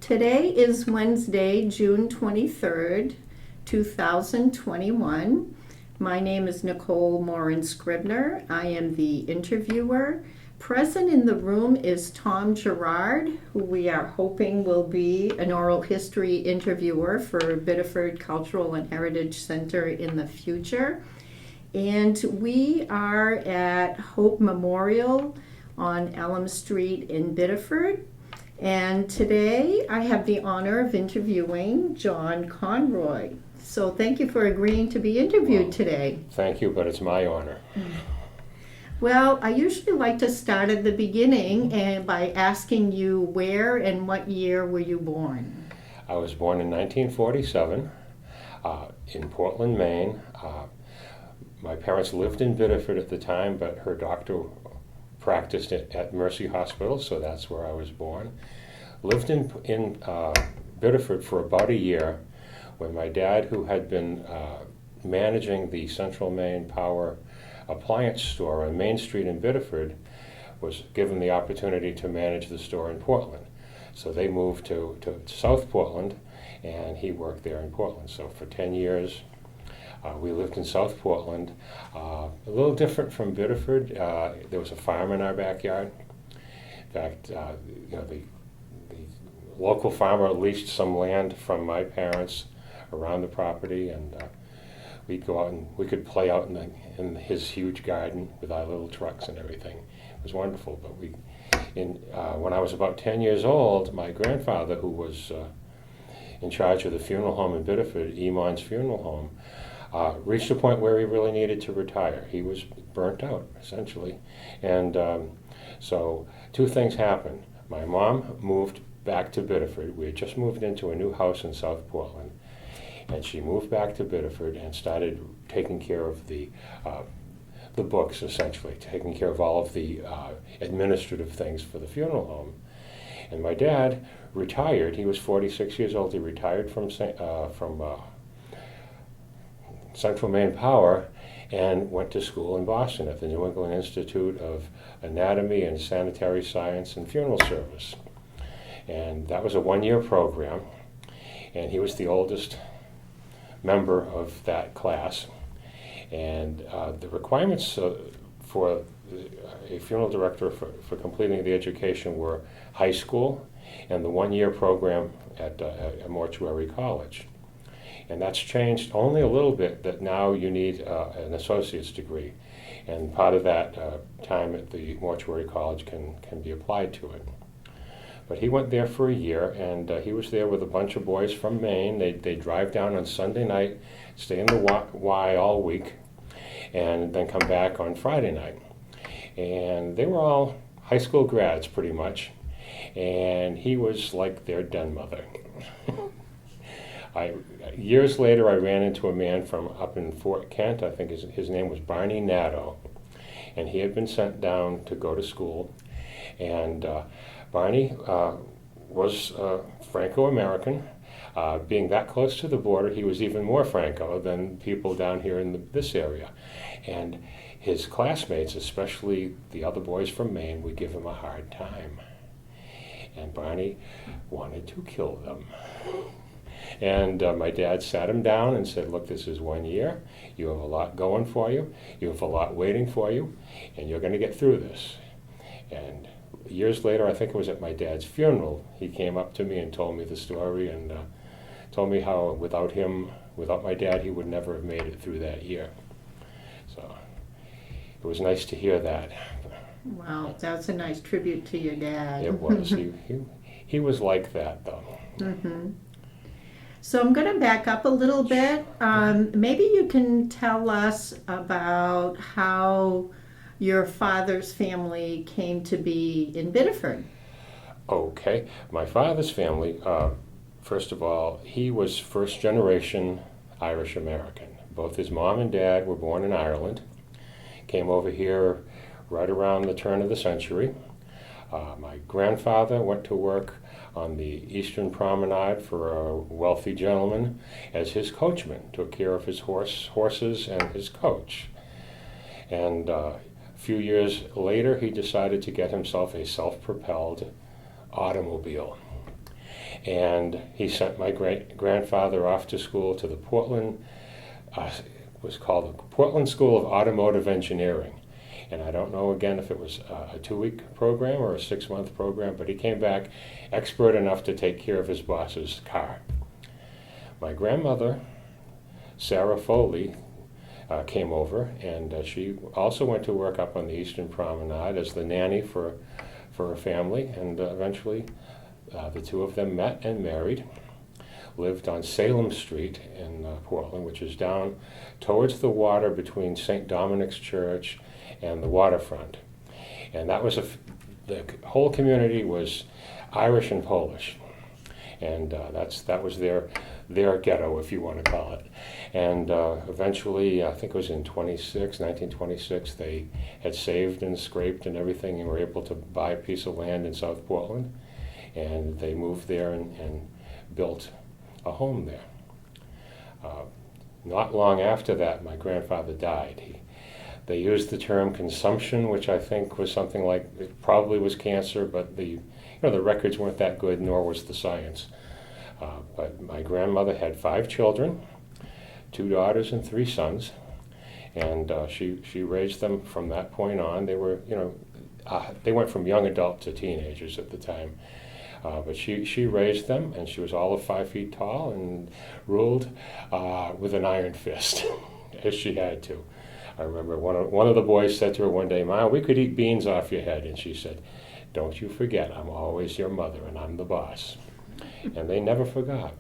Today is Wednesday, June 23rd, 2021. My name is Nicole Morin Scribner. I am the interviewer. Present in the room is Tom Gerard, who we are hoping will be an oral history interviewer for Biddeford Cultural and Heritage Center in the future. And we are at Hope Memorial on Elm Street in Biddeford. And today I have the honor of interviewing John Conroy. So thank you for agreeing to be interviewed today. Thank you, but it's my honor. Well, I usually like to start at the beginning and by asking you where and what year were you born? I was born in 1947 in Portland, Maine. My parents lived in Biddeford at the time, but her doctor practiced at Mercy Hospital, so that's where I was born. Lived in Biddeford for about a year when my dad, who had been managing the Central Maine Power appliance store on Main Street in Biddeford, was given the opportunity to manage the store in Portland. So they moved to South Portland, and he worked there in Portland. So for 10 years, we lived in South Portland, a little different from Biddeford. There was a farm in our backyard. In fact, the local farmer leased some land from my parents around the property, and we'd go out and we could play out in his huge garden with our little trucks and everything. It was wonderful. But when I was about 10 years old, my grandfather, who was in charge of the funeral home in Biddeford, Emon's Funeral Home, reached a point where he really needed to retire. He was burnt out, essentially. And so two things happened. My mom moved back to Biddeford. We had just moved into a new house in South Portland. And she moved back to Biddeford and started taking care of the books, essentially, taking care of all of the administrative things for the funeral home. And my dad retired. He was 46 years old. He retired from Central Maine Power and went to school in Boston at the New England Institute of Anatomy and Sanitary Science and Funeral Service. And that was a one-year program, and he was the oldest member of that class. And the requirements for a funeral director for completing the education were high school and the one-year program at a mortuary college. And that's changed only a little bit, that now you need an associate's degree. And part of that time at the mortuary college can be applied to it. But he went there for a year, and he was there with a bunch of boys from Maine. They'd drive down on Sunday night, stay in the Y all week, and then come back on Friday night. And they were all high school grads, pretty much. And he was like their den mother. Years later, I ran into a man from up in Fort Kent. I think his name was Barney Nadeau, and he had been sent down to go to school. And Barney was Franco-American. Being that close to the border, he was even more Franco than people down here in this area. And his classmates, especially the other boys from Maine, would give him a hard time. And Barney wanted to kill them. And my dad sat him down and said, look, this is 1 year. You have a lot going for you. You have a lot waiting for you. And you're going to get through this. And years later, I think it was at my dad's funeral, he came up to me and told me the story and told me how without my dad, he would never have made it through that year. So it was nice to hear that. Wow, that's a nice tribute to your dad. It was. He was like that, though. Mm-hmm. So I'm going to back up a little bit. Maybe you can tell us about how your father's family came to be in Biddeford. Okay. My father's family, first of all, he was first generation Irish American. Both his mom and dad were born in Ireland, came over here right around the turn of the century. My grandfather went to work on the Eastern Promenade for a wealthy gentleman as his coachman, took care of his horses and his coach. And a few years later, he decided to get himself a self-propelled automobile. And he sent my great-grandfather off to school to the Portland, it was called the Portland School of Automotive Engineering. And I don't know, again, if it was a 2-week program or a 6-month program, but he came back expert enough to take care of his boss's car. My grandmother, Sarah Foley, came over, and she also went to work up on the Eastern Promenade as the nanny for a family, and eventually the two of them met and married, lived on Salem Street in Portland, which is down towards the water between St. Dominic's Church and the waterfront. And that was the whole community was Irish and Polish, and that was their ghetto, if you want to call it. And eventually, I think it was in 1926, they had saved and scraped and everything and were able to buy a piece of land in South Portland, and they moved there and built a home there. Not long after that, my grandfather died. They used the term consumption, which I think was something like, it probably was cancer, but the records weren't that good, nor was the science. But my grandmother had 5 children, 2 daughters and 3 sons, and she raised them from that point on. They were, they went from young adult to teenagers at the time. But she raised them, and she was all of 5 feet tall and ruled with an iron fist, as she had to. I remember one of the boys said to her one day, "Ma, we could eat beans off your head." And she said, "Don't you forget, I'm always your mother, and I'm the boss." And they never forgot.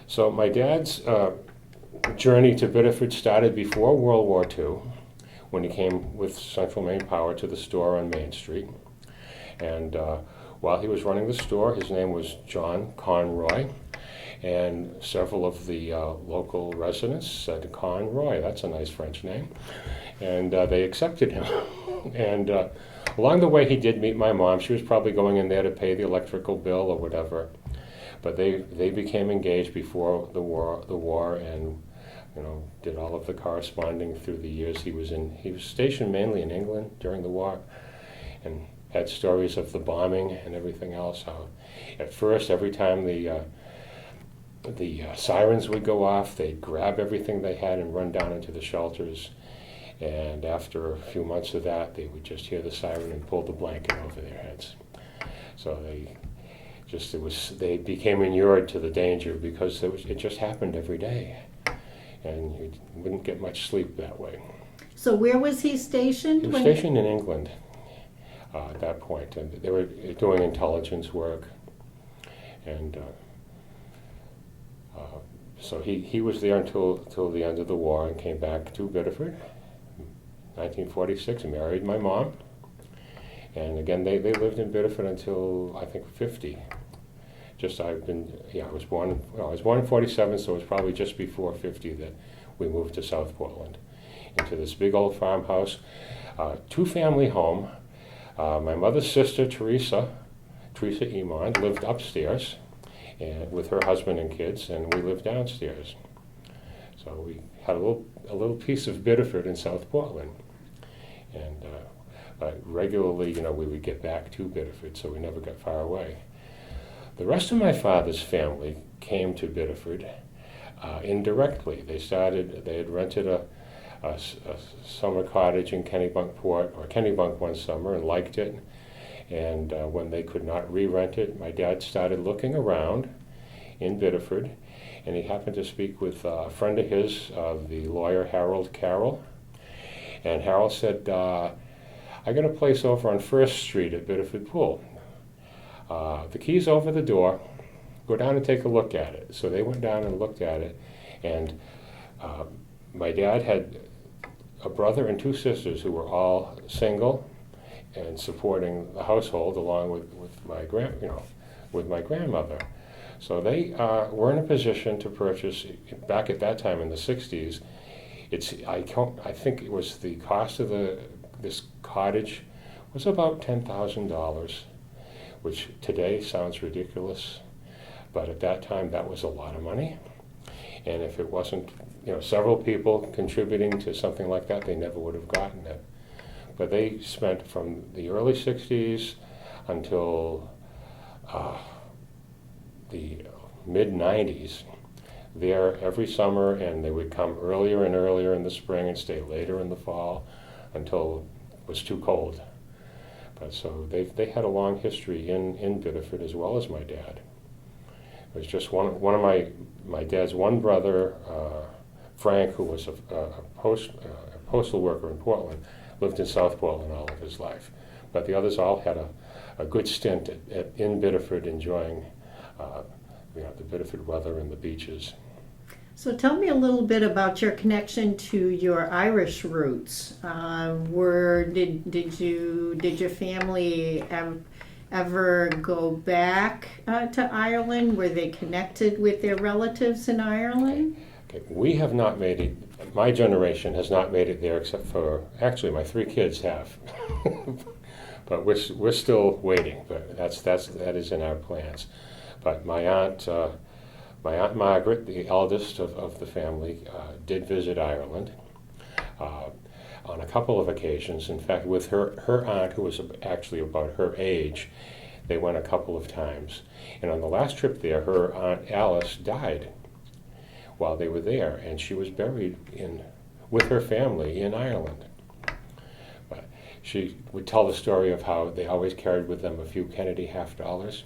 So my dad's journey to Biddeford started before World War II, when he came with Central Maine Power to the store on Main Street. And while he was running the store, his name was John Conroy, and several of the local residents said, "Conroy, that's a nice French name," and they accepted him. And along the way, he did meet my mom. She was probably going in there to pay the electrical bill or whatever, but they became engaged before the war, and did all of the corresponding through the years he was in. He was stationed mainly in England during the war, and had stories of the bombing and everything else. How at first, every time the sirens would go off, they'd grab everything they had and run down into the shelters. And after a few months of that, they would just hear the siren and pull the blanket over their heads. So they became inured to the danger, because it just happened every day, and you wouldn't get much sleep that way. So where was he stationed? He was stationed in England at that point, and they were doing intelligence work, and so he was there until the end of the war, and came back to Biddeford, 1946, and married my mom. And again, they lived in Biddeford until I think 50. I was born in 47, so it was probably just before 50 that we moved to South Portland, into this big old farmhouse, 2-family home. My mother's sister, Teresa Emond, lived upstairs and with her husband and kids, and we lived downstairs. So we had a little piece of Biddeford in South Portland. And regularly, we would get back to Biddeford, so we never got far away. The rest of my father's family came to Biddeford indirectly. They had rented a summer cottage in Kennebunk one summer, and liked it. And when they could not re-rent it, my dad started looking around in Biddeford, and he happened to speak with a friend of his, the lawyer Harold Carroll. And Harold said, "I got a place over on First Street at Biddeford Pool. The key's over the door. Go down and take a look at it." So they went down and looked at it, and my dad had a brother and 2 sisters who were all single and supporting the household, along with my grandmother. So they were in a position to purchase, back at that time in the 60s. I think it was the cost of this cottage was about $10,000, which today sounds ridiculous, but at that time that was a lot of money. And if it wasn't, several people contributing to something like that, they never would have gotten it. But they spent from the early 60s until the mid-90s there every summer, and they would come earlier and earlier in the spring and stay later in the fall until it was too cold. But so they had a long history in Biddeford as well as my dad. It was just one of my dad's one brother, Frank, who was a postal worker in Portland, lived in South Portland all of his life. But the others all had a good stint in Biddeford, enjoying the Biddeford weather and the beaches. So tell me a little bit about your connection to your Irish roots. Did your family ever go back to Ireland? Were they connected with their relatives in Ireland? Okay. We have not made it. My generation has not made it there, except for actually my 3 kids have. But we're still waiting. But that is in our plans. But my aunt Margaret, the eldest of the family, did visit Ireland on a couple of occasions. In fact, with her aunt, who was actually about her age, they went a couple of times. And on the last trip there, her aunt Alice died while they were there, and she was buried with her family in Ireland. But she would tell the story of how they always carried with them a few Kennedy $50,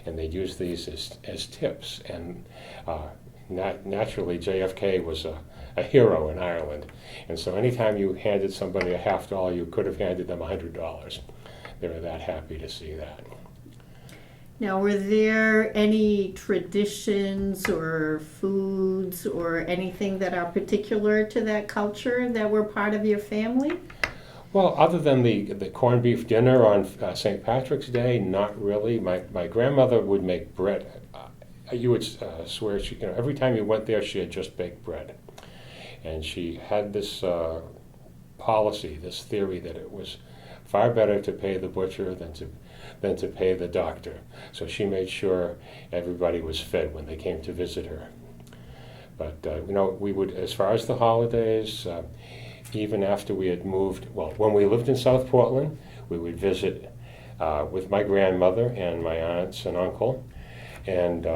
and they'd use these as tips. And naturally, JFK was a hero in Ireland, and so anytime you handed somebody a $50, you could have handed them $100. They were that happy to see that. Now, were there any traditions or foods or anything that are particular to that culture that were part of your family? Well, other than the corned beef dinner on St. Patrick's Day, not really. My grandmother would make bread. You would swear every time you went there, she had just baked bread. And she had this policy, this theory that it was far better to pay the butcher than to pay the doctor. So she made sure everybody was fed when they came to visit her. But we would, as far as the holidays, even after we had moved, when we lived in South Portland, we would visit with my grandmother and my aunts and uncle, and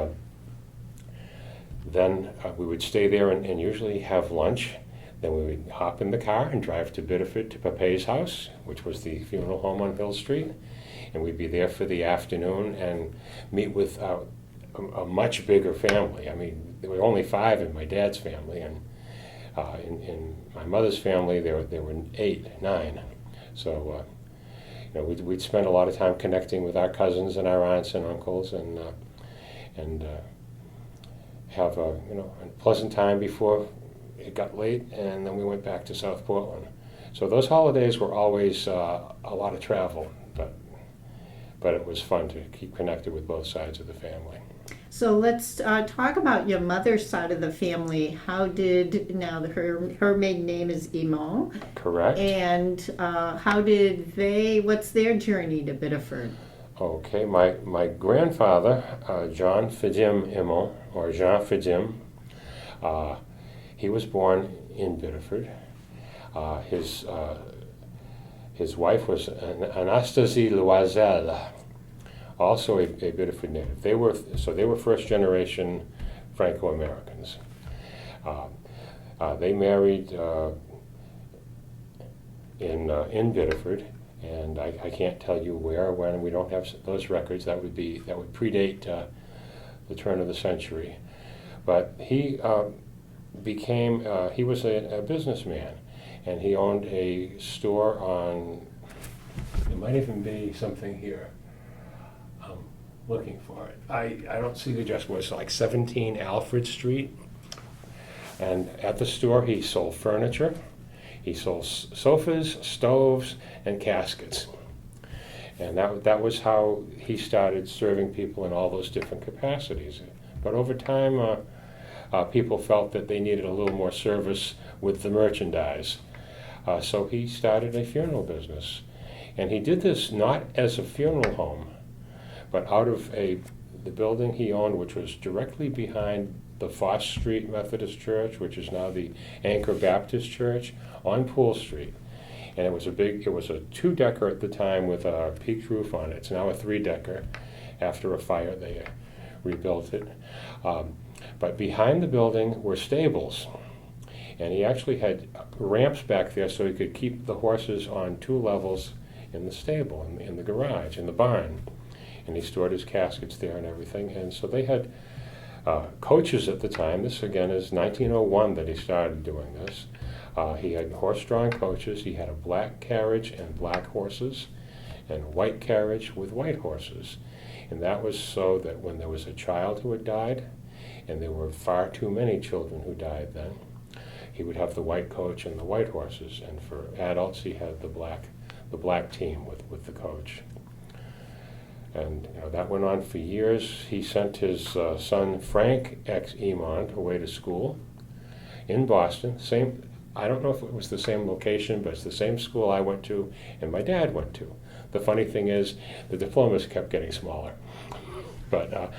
then we would stay there and usually have lunch. Then we would hop in the car and drive to Biddeford to Pape's house, which was the funeral home on Hill Street, and we'd be there for the afternoon and meet with a much bigger family. I mean, there were only 5 in my dad's family, and in my mother's family, there were 8, 9. So, we'd spend a lot of time connecting with our cousins and our aunts and uncles, and have a pleasant time before it got late, and then we went back to South Portland. So those holidays were always a lot of travel, but it was fun to keep connected with both sides of the family. So let's talk about your mother's side of the family. Her maiden name is Imo. Correct. And what's their journey to Biddeford? Okay, my grandfather, John Fidim Imo, or Jean Fidim, he was born in Biddeford. His wife was Anastasie Loisel, also a Biddeford native. They were first generation Franco-Americans. They married in Biddeford, and I can't tell you where or when. We don't have those records. That would predate the turn of the century. But he was a businessman, and he owned a store on. It might even be something here. I'm looking for it. I don't see the address. It was like 17 Alfred Street, and at the store he sold furniture. He sold sofas, stoves, and caskets. And that was how he started serving people in all those different capacities. But over time, people felt that they needed a little more service with the merchandise. So he started a funeral business. And he did this not as a funeral home, but out of the building he owned, which was directly behind the Foss Street Methodist Church, which is now the Anchor Baptist Church, on Poole Street. And it was a 2-decker at the time with a peaked roof on it. It's now a 3-decker. After a fire, they rebuilt it. But behind the building were stables. And he actually had ramps back there so he could keep the horses on 2 levels in the stable, in the garage, in the barn. And he stored his caskets there and everything. And so they had coaches at the time. This, again, is 1901 that he started doing this. He had horse-drawn coaches. He had a black carriage and black horses, and a white carriage with white horses. And that was so that when there was a child who had died, and there were far too many children who died then, he would have the white coach and the white horses. And for adults, he had the black team with the coach. And that went on for years. He sent his son Frank X. Emond away to school in Boston. I don't know if it was the same location, but it's the same school I went to and my dad went to. The funny thing is, the diplomas kept getting smaller. But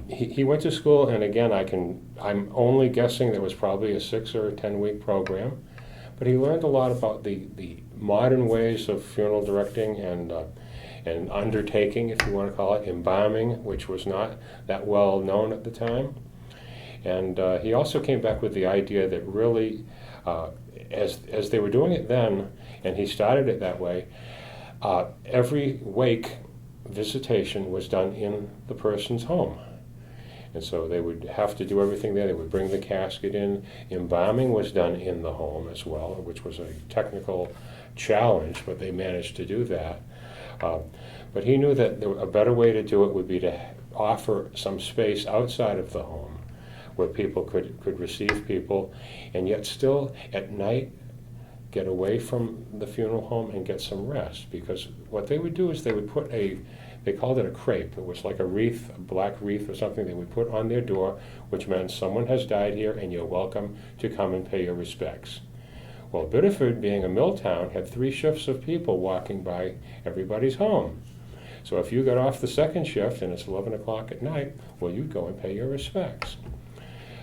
he went to school, and again, I'm only guessing there was probably a 6 or a 10-week program. But he learned a lot about the modern ways of funeral directing and undertaking, if you want to call it, embalming, which was not that well known at the time. And he also came back with the idea that really, as they were doing it then, and he started it that way, every wake visitation was done in the person's home. And so they would have to do everything there. They would bring the casket in. Embalming was done in the home as well, which was a technical challenge, but they managed to do that. But he knew that a better way to do it would be to offer some space outside of the home where people could receive people, and yet still at night get away from the funeral home and get some rest. Because what they would do is they would put they called it a crepe. It was like a wreath, a black wreath or something they would put on their door, which meant someone has died here and you're welcome to come and pay your respects. Well, Biddeford, being a mill town, had 3 shifts of people walking by everybody's home. So if you got off the second shift and it's 11 o'clock at night, well, you'd go and pay your respects.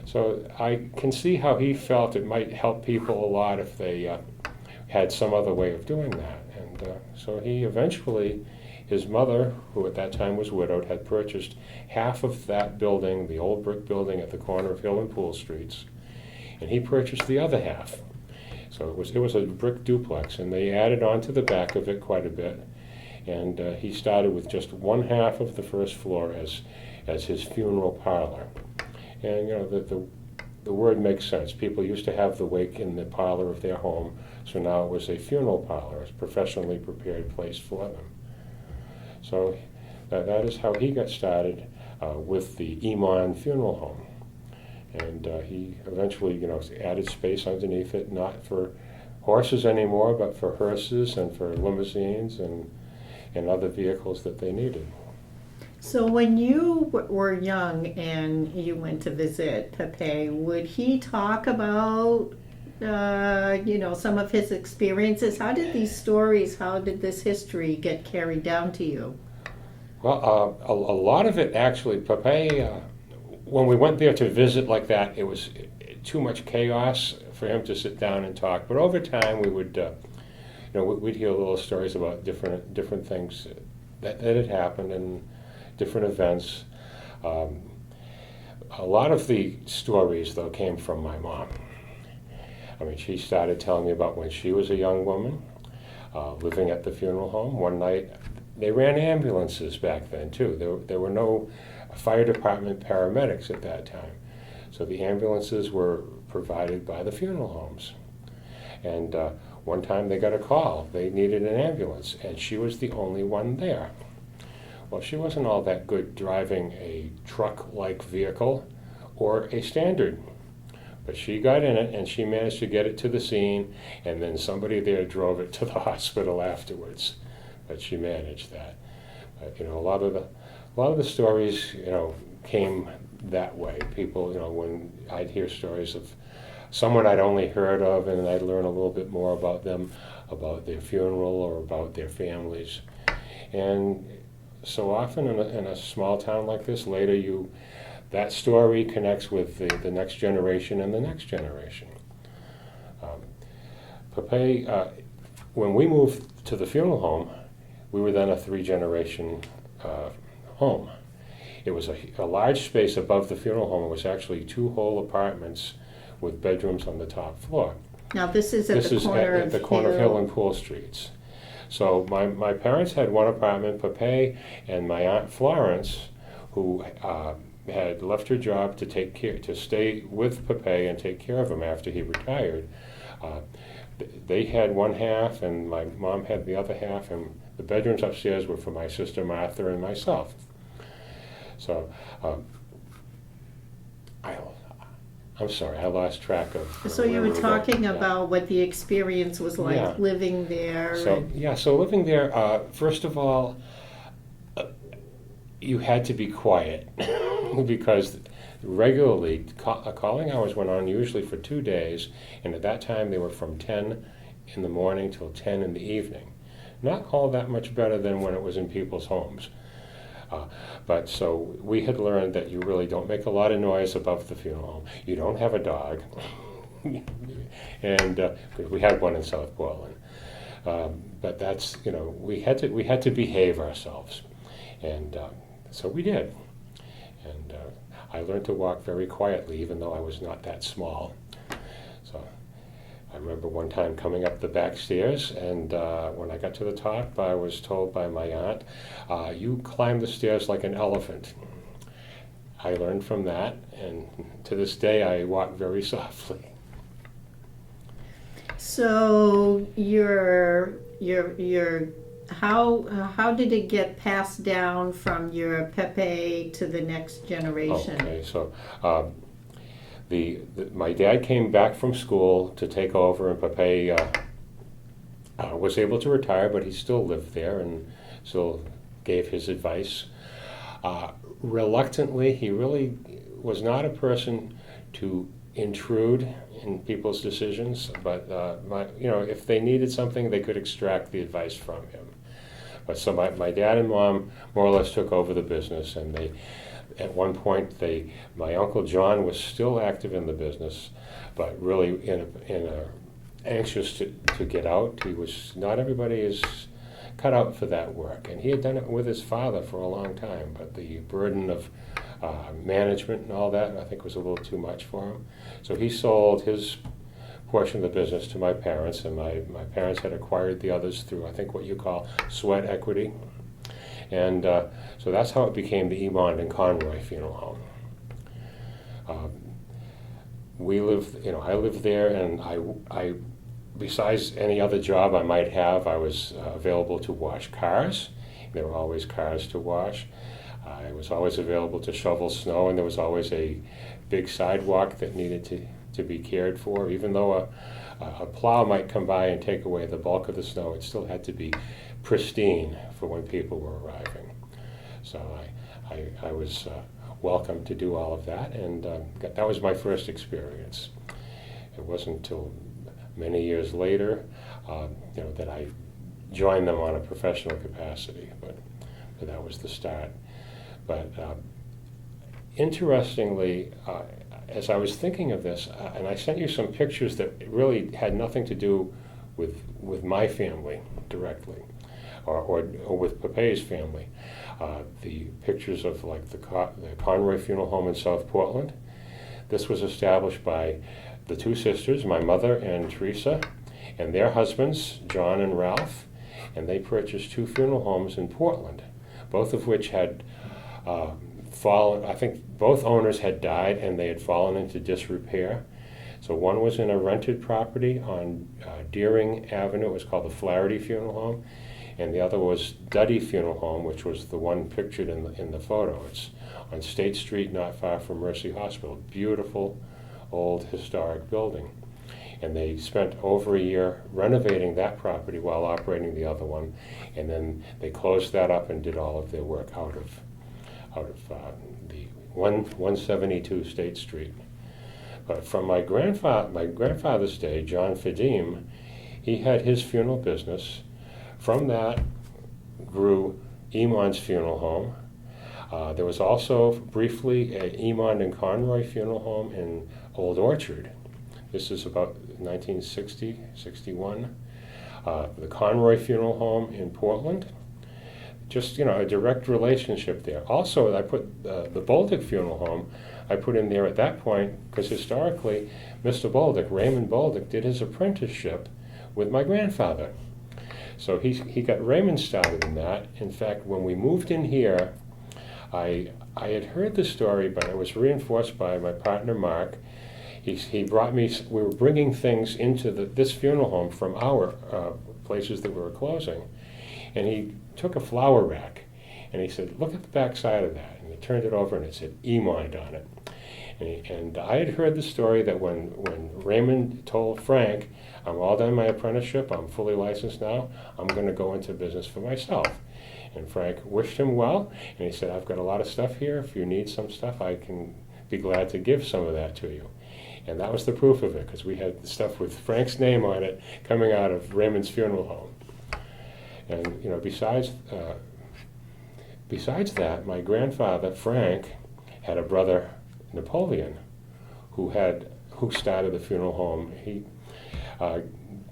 So I can see how he felt it might help people a lot if they had some other way of doing that. And so he eventually, his mother, who at that time was widowed, had purchased half of that building, the old brick building at the corner of Hill and Pool Streets, and he purchased the other half. So it was a brick duplex, and they added on to the back of it quite a bit. And he started with just 1/2 of the first floor as his funeral parlor. And the word makes sense. People used to have the wake in the parlor of their home, so now it was a funeral parlor, a professionally prepared place for them. So that is how he got started with the Emond Funeral Home. And he eventually, added space underneath it, not for horses anymore, but for hearses and for limousines and other vehicles that they needed. So when you were young and you went to visit Pepe, would he talk about, some of his experiences? How did this history get carried down to you? Well, a lot of it actually, Pepe, when we went there to visit like that, it was too much chaos for him to sit down and talk. But over time, we would, we'd hear little stories about different things that had happened and different events. A lot of the stories, though, came from my mom. I mean, she started telling me about when she was a young woman, living at the funeral home. One night, they ran ambulances back then, too. There were no fire department paramedics at that time. So the ambulances were provided by the funeral homes. And one time they got a call. They needed an ambulance, and she was the only one there. Well, she wasn't all that good driving a truck-like vehicle or a standard. But she got in it, and she managed to get it to the scene, and then somebody there drove it to the hospital afterwards. But she managed that. But, a lot of the stories, came that way. People, when I'd hear stories of someone I'd only heard of, and I'd learn a little bit more about them, about their funeral or about their families. And so often in a small town like this, later that story connects with the next generation and the next generation. Pepe, when we moved to the funeral home, we were then a 3-generation home. It was a large space above the funeral home. It was actually 2 whole apartments with bedrooms on the top floor. Now, this is at This the is corner at of the corner of Hill Hill. and Pool Streets. So my parents had one apartment, Pepe, and my Aunt Florence, who had left her job to stay with Pepe and take care of him after he retired. They had one half, and my mom had the other half, and the bedrooms upstairs were for my sister Martha and myself. So I'm sorry, I lost track of. So you were talking Yeah. about what the experience was like Yeah. living there. So living there, first of all, you had to be quiet because regularly calling hours went on usually for 2 days, and at that time they were from 10 in the morning till 10 in the evening. Not all that much better than when it was in people's homes. But so we had learned that you really don't make a lot of noise above the funeral home. You don't have a dog, and we had one in South Portland. But that's, we had to behave ourselves, and so we did. And I learned to walk very quietly, even though I was not that small. So I remember one time coming up the back stairs, and when I got to the top, I was told by my aunt, "You climb the stairs like an elephant." I learned from that, and to this day, I walk very softly. So how did it get passed down from your Pepe to the next generation? Okay, so my dad came back from school to take over, and Pepe was able to retire, but he still lived there and still gave his advice. Reluctantly, he really was not a person to intrude in people's decisions, but if they needed something, they could extract the advice from him. But so my dad and mom more or less took over the business, and at one point my Uncle John was still active in the business, but really anxious to get out. Not everybody is cut out for that work, and he had done it with his father for a long time, but the burden of management and all that, I think, was a little too much for him. So he sold his portion of the business to my parents, and my parents had acquired the others through, I think, what you call sweat equity. And so that's how it became the Emond and Conroy Funeral Home. I lived there, and I besides any other job I might have, I was available to wash cars. There were always cars to wash. I was always available to shovel snow, and there was always a big sidewalk that needed to be cared for. Even though a plow might come by and take away the bulk of the snow, it still had to be pristine for when people were arriving. So I was welcome to do all of that, and that was my first experience. It wasn't until many years later that I joined them on a professional capacity, but that was the start. But interestingly, as I was thinking of this, and I sent you some pictures that really had nothing to do with my family directly, or with Pepe's family. The pictures of like the Conroy Funeral Home in South Portland. This was established by the 2 sisters, my mother and Teresa, and their husbands, John and Ralph, and they purchased 2 funeral homes in Portland, both of which had fallen. I think both owners had died, and they had fallen into disrepair. So one was in a rented property on Deering Avenue. It was called the Flaherty Funeral Home, and the other was Duddy Funeral Home, which was the one pictured in the photo. It's on State Street, not far from Mercy Hospital. Beautiful, old, historic building. And they spent over a year renovating that property while operating the other one, and then they closed that up and did all of their work out of the 172 State Street. But from my grandfather's day, John Fidim, he had his funeral business. From that grew Emond's Funeral Home. There was also briefly an Emond and Conroy Funeral Home in Old Orchard. This is about 1960, 61. The Conroy Funeral Home in Portland. just, a direct relationship there. Also, I put the Bolduc Funeral Home, I put in there at that point because historically, Mr. Bolduc, Raymond Bolduc, did his apprenticeship with my grandfather. So he got Raymond started in that. In fact, when we moved in here, I had heard the story, but it was reinforced by my partner, Mark. He brought me, we were bringing things into this funeral home from our places that we were closing. And he took a flower rack and he said, look at the back side of that. And he turned it over and it said Emond on it. And I had heard the story that when Raymond told Frank, I'm all done my apprenticeship, I'm fully licensed now, I'm going to go into business for myself. And Frank wished him well, and he said, I've got a lot of stuff here. If you need some stuff, I can be glad to give some of that to you. And that was the proof of it, because we had the stuff with Frank's name on it coming out of Raymond's funeral home. And besides that, my grandfather, Frank, had a brother, Napoleon, who started the funeral home. He,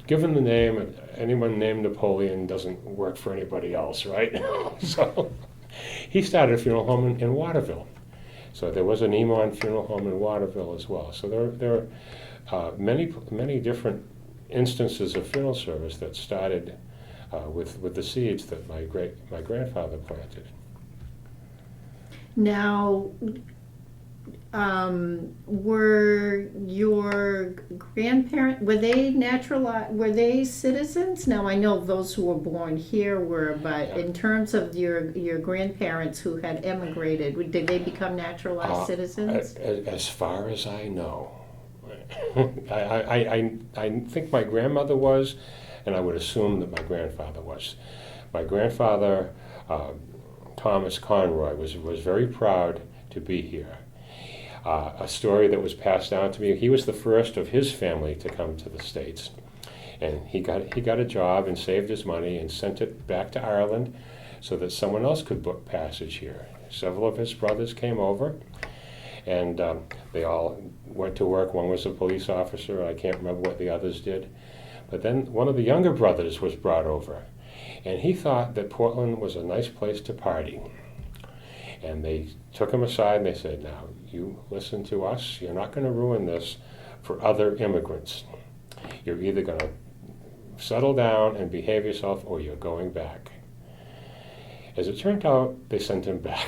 given the name, anyone named Napoleon doesn't work for anybody else, right? So he started a funeral home in Waterville. So there was an Emond funeral home in Waterville as well. So there are many different instances of funeral service that started with the seeds that my grandfather planted. Now, were your grandparents, were they citizens? Now, I know those who were born here were, but in terms of your grandparents who had emigrated, did they become naturalized citizens? As far as I know. I think my grandmother was, and I would assume that my grandfather was. My grandfather, Thomas Conroy, was very proud to be here. A story that was passed down to me, he was the first of his family to come to the States. And he got a job and saved his money and sent it back to Ireland so that someone else could book passage here. Several of his brothers came over, and they all went to work. One was a police officer, I can't remember what the others did. But then one of the younger brothers was brought over, and he thought that Portland was a nice place to party. And they took him aside and they said, now, you listen to us, you're not going to ruin this for other immigrants. You're either going to settle down and behave yourself or you're going back. As it turned out, they sent him back.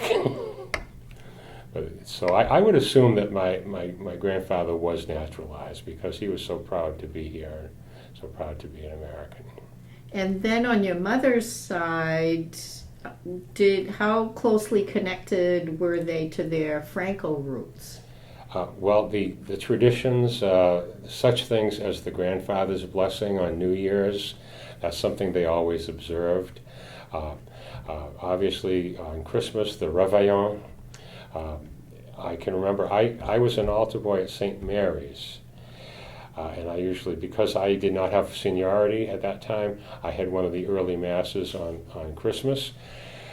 So I would assume that my grandfather was naturalized because he was so proud to be here, so proud to be an American. And then on your mother's side, how closely connected were they to their Franco roots? Well, the traditions, such things as the grandfather's blessing on New Year's, that's something they always observed. Obviously, on Christmas, the Réveillon. I can remember I was an altar boy at St. Mary's. And I usually, because I did not have seniority at that time, I had one of the early masses on Christmas.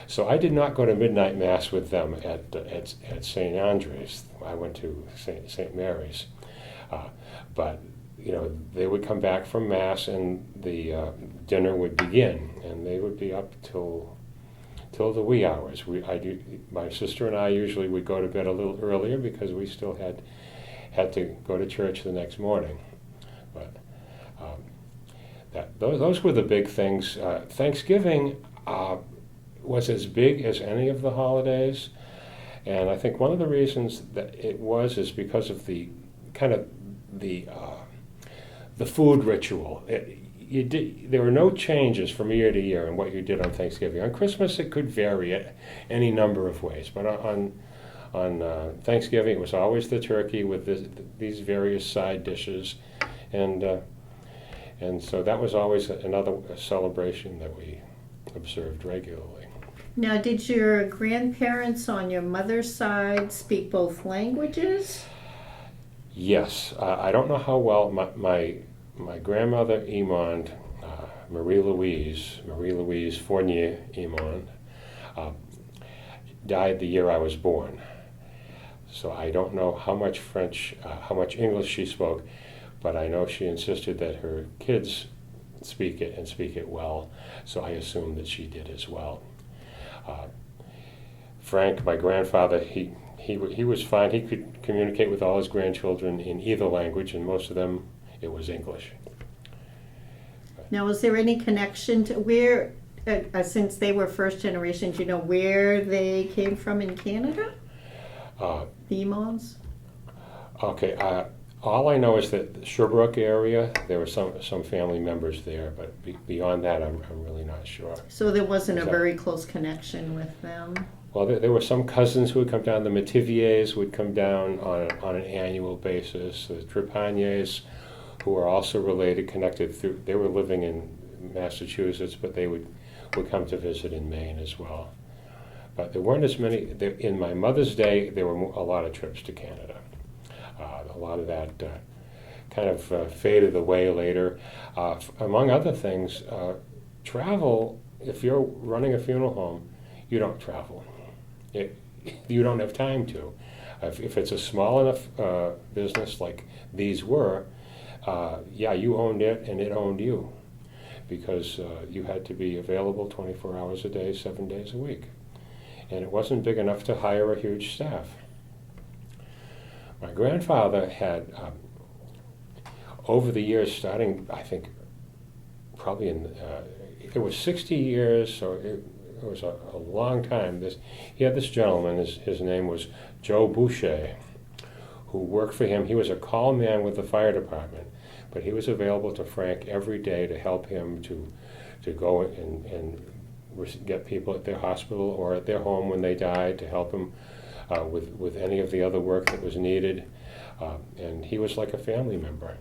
So I did not go to midnight mass with them at St. Andrews. I went to St. Mary's. But they would come back from mass and the dinner would begin, and they would be up till the wee hours. My sister and I usually would go to bed a little earlier because we still had to go to church the next morning. But those were the big things. Thanksgiving was as big as any of the holidays, and I think one of the reasons that it was is because of the kind of the food ritual. There were no changes from year to year in what you did on Thanksgiving. On Christmas, it could vary any number of ways, but on Thanksgiving, it was always the turkey with these various side dishes, and so that was always another celebration that we observed regularly. Now, did your grandparents on your mother's side speak both languages? Yes. I don't know how well my grandmother, Emond, Marie-Louise Fournier Emond, died the year I was born. So I don't know how much French, how much English she spoke, but I know she insisted that her kids speak it and speak it well, so I assume that she did as well. Frank, my grandfather, he was fine. He could communicate with all his grandchildren in either language, and most of them it was English. Now, is there any connection to where, since they were first generation, do you know where they came from in Canada? The Emos? Okay, all I know is that the Sherbrooke area, there were some family members there, but beyond that, I'm really not sure. So there wasn't a very close connection with them? Well, there were some cousins who would come down. The Metiviers would come down on an annual basis. The Trepagniers, who were also related, connected through, they were living in Massachusetts, but they would come to visit in Maine as well. But there weren't as many. In my mother's day, there were a lot of trips to Canada. A lot of that kind of faded away later. Among other things, travel, if you're running a funeral home, you don't travel. You don't have time to. If it's a small enough business like these were, you owned it and it owned you, because you had to be available 24 hours a day, 7 days a week. And it wasn't big enough to hire a huge staff. My grandfather had, over the years, starting, I think, probably it was 60 years, so it was a long time. He had this gentleman, his name was Joe Boucher, who worked for him. He was a call man with the fire department, but he was available to Frank every day to help him to go and get people at their hospital or at their home when they died, to help him with any of the other work that was needed. And he was like a family member.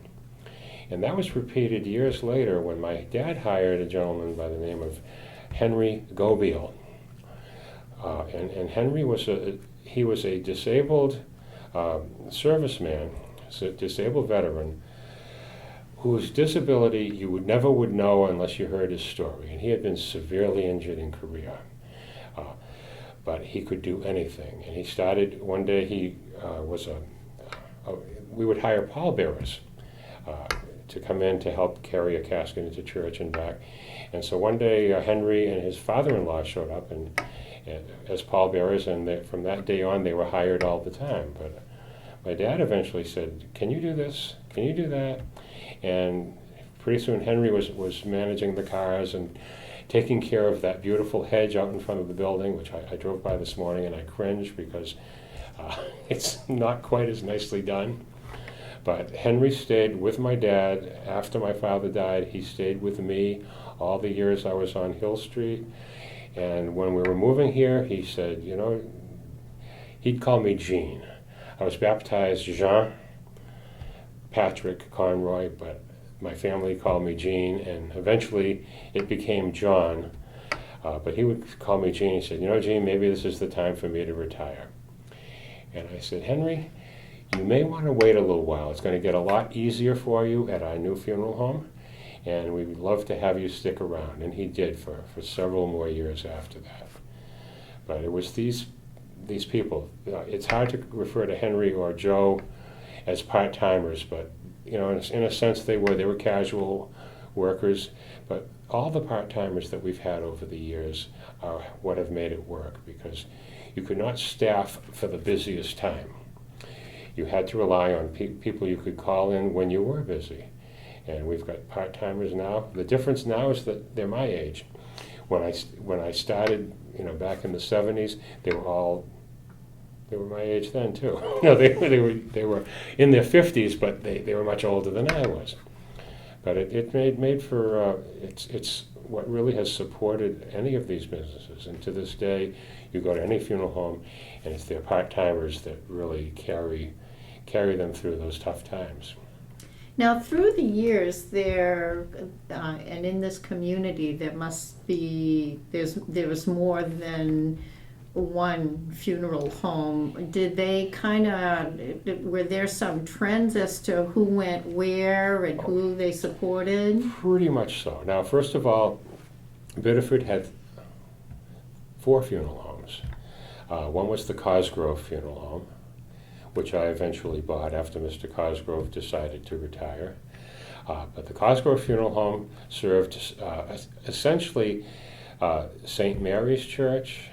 And that was repeated years later when my dad hired a gentleman by the name of Henry Gobiel. And Henry was a disabled serviceman, a disabled veteran, whose disability you would never know unless you heard his story. And he had been severely injured in Korea. But he could do anything. And he started, one day we would hire pallbearers to come in to help carry a casket into church and back. And so one day Henry and his father-in-law showed up and as pallbearers, and from that day on they were hired all the time. But my dad eventually said, "Can you do this? Can you do that?" And pretty soon Henry was managing the cars and taking care of that beautiful hedge out in front of the building, which I drove by this morning and I cringed because it's not quite as nicely done. But Henry stayed with my dad after my father died. He stayed with me all the years I was on Hill Street. And when we were moving here, he said, he'd call me Gene. I was baptized Jean Patrick Conroy, but my family called me Gene, and eventually it became John. But he would call me Gene. He said, Gene, maybe this is the time for me to retire. And I said, Henry, you may want to wait a little while. It's going to get a lot easier for you at our new funeral home, and we'd love to have you stick around. And he did for several more years after that. But it was these people. It's hard to refer to Henry or Joe as part-timers, but in a sense they were casual workers. But all the part-timers that we've had over the years are what have made it work, because you could not staff for the busiest time. You had to rely on people you could call in when you were busy. And we've got part-timers now. The difference now is that they're my age. When I started, back in the 70s, they were my age then too. They were in their 50s, but they were much older than I was. But it made for it's what really has supported any of these businesses. And to this day, you go to any funeral home, and it's their part-timers that really carry them through those tough times. Now, through the years, and in this community, there was more than one funeral home. Did they were there some trends as to who went where and who they supported? Pretty much so. Now, first of all, Biddeford had 4 funeral homes. One was the Cosgrove Funeral Home, which I eventually bought after Mr. Cosgrove decided to retire. But the Cosgrove Funeral Home served essentially St. Mary's Church,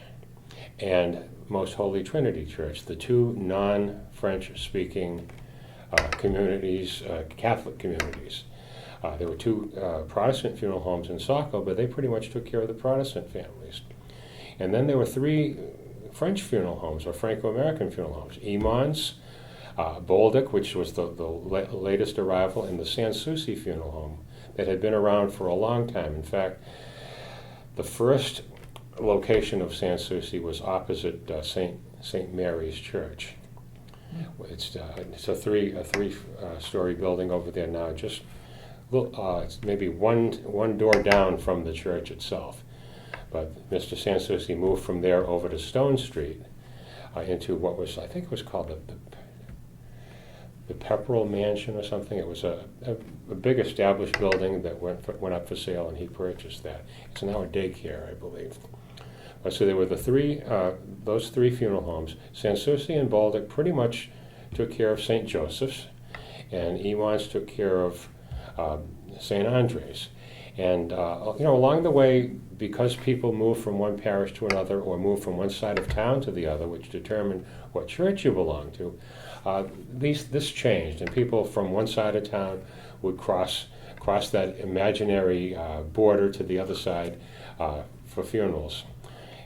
and Most Holy Trinity Church, the two non-French speaking communities, Catholic communities. There were two Protestant funeral homes in Saco, but they pretty much took care of the Protestant families. And then there were three French funeral homes, or Franco-American funeral homes. Imans, Bolduc, which was the latest arrival, and the Sans Souci funeral home that had been around for a long time. In fact, the first location of Sans Souci was opposite St. Mary's Church. It's a three-story building over there now, just it's maybe one door down from the church itself. But Mr. Sans Souci moved from there over to Stone Street into what was, I think it was called the Pepperell Mansion or something. It was a big established building that went up for sale, and he purchased that. It's now a daycare, I believe. So there were those three funeral homes. Sans Souci and Bolduc pretty much took care of St. Joseph's, and Imans took care of St. Andre's. And along the way, because people moved from one parish to another, or moved from one side of town to the other, which determined what church you belonged to, this changed, and people from one side of town would cross that imaginary border to the other side for funerals.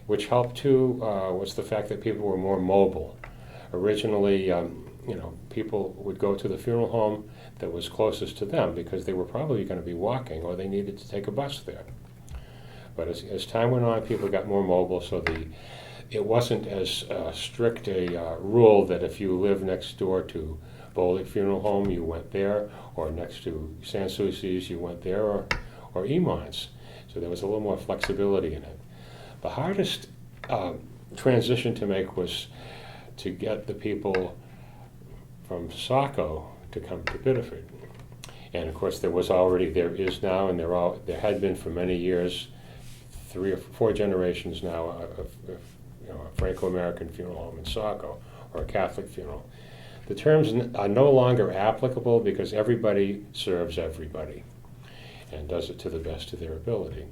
Which helped too was the fact that people were more mobile. Originally, people would go to the funeral home that was closest to them because they were probably going to be walking, or they needed to take a bus there. But as time went on, people got more mobile, so it wasn't as strict a rule that if you live next door to Bolduc Funeral Home, you went there, or next to Sans Souci's, you went there, or Imans. So there was a little more flexibility in it. The hardest transition to make was to get the people from Saco to come to Biddeford. And of course there is now, and there had been for many years, 3 or 4 generations now of a Franco-American funeral home in Saco, or a Catholic funeral. The terms are no longer applicable because everybody serves everybody and does it to the best of their ability.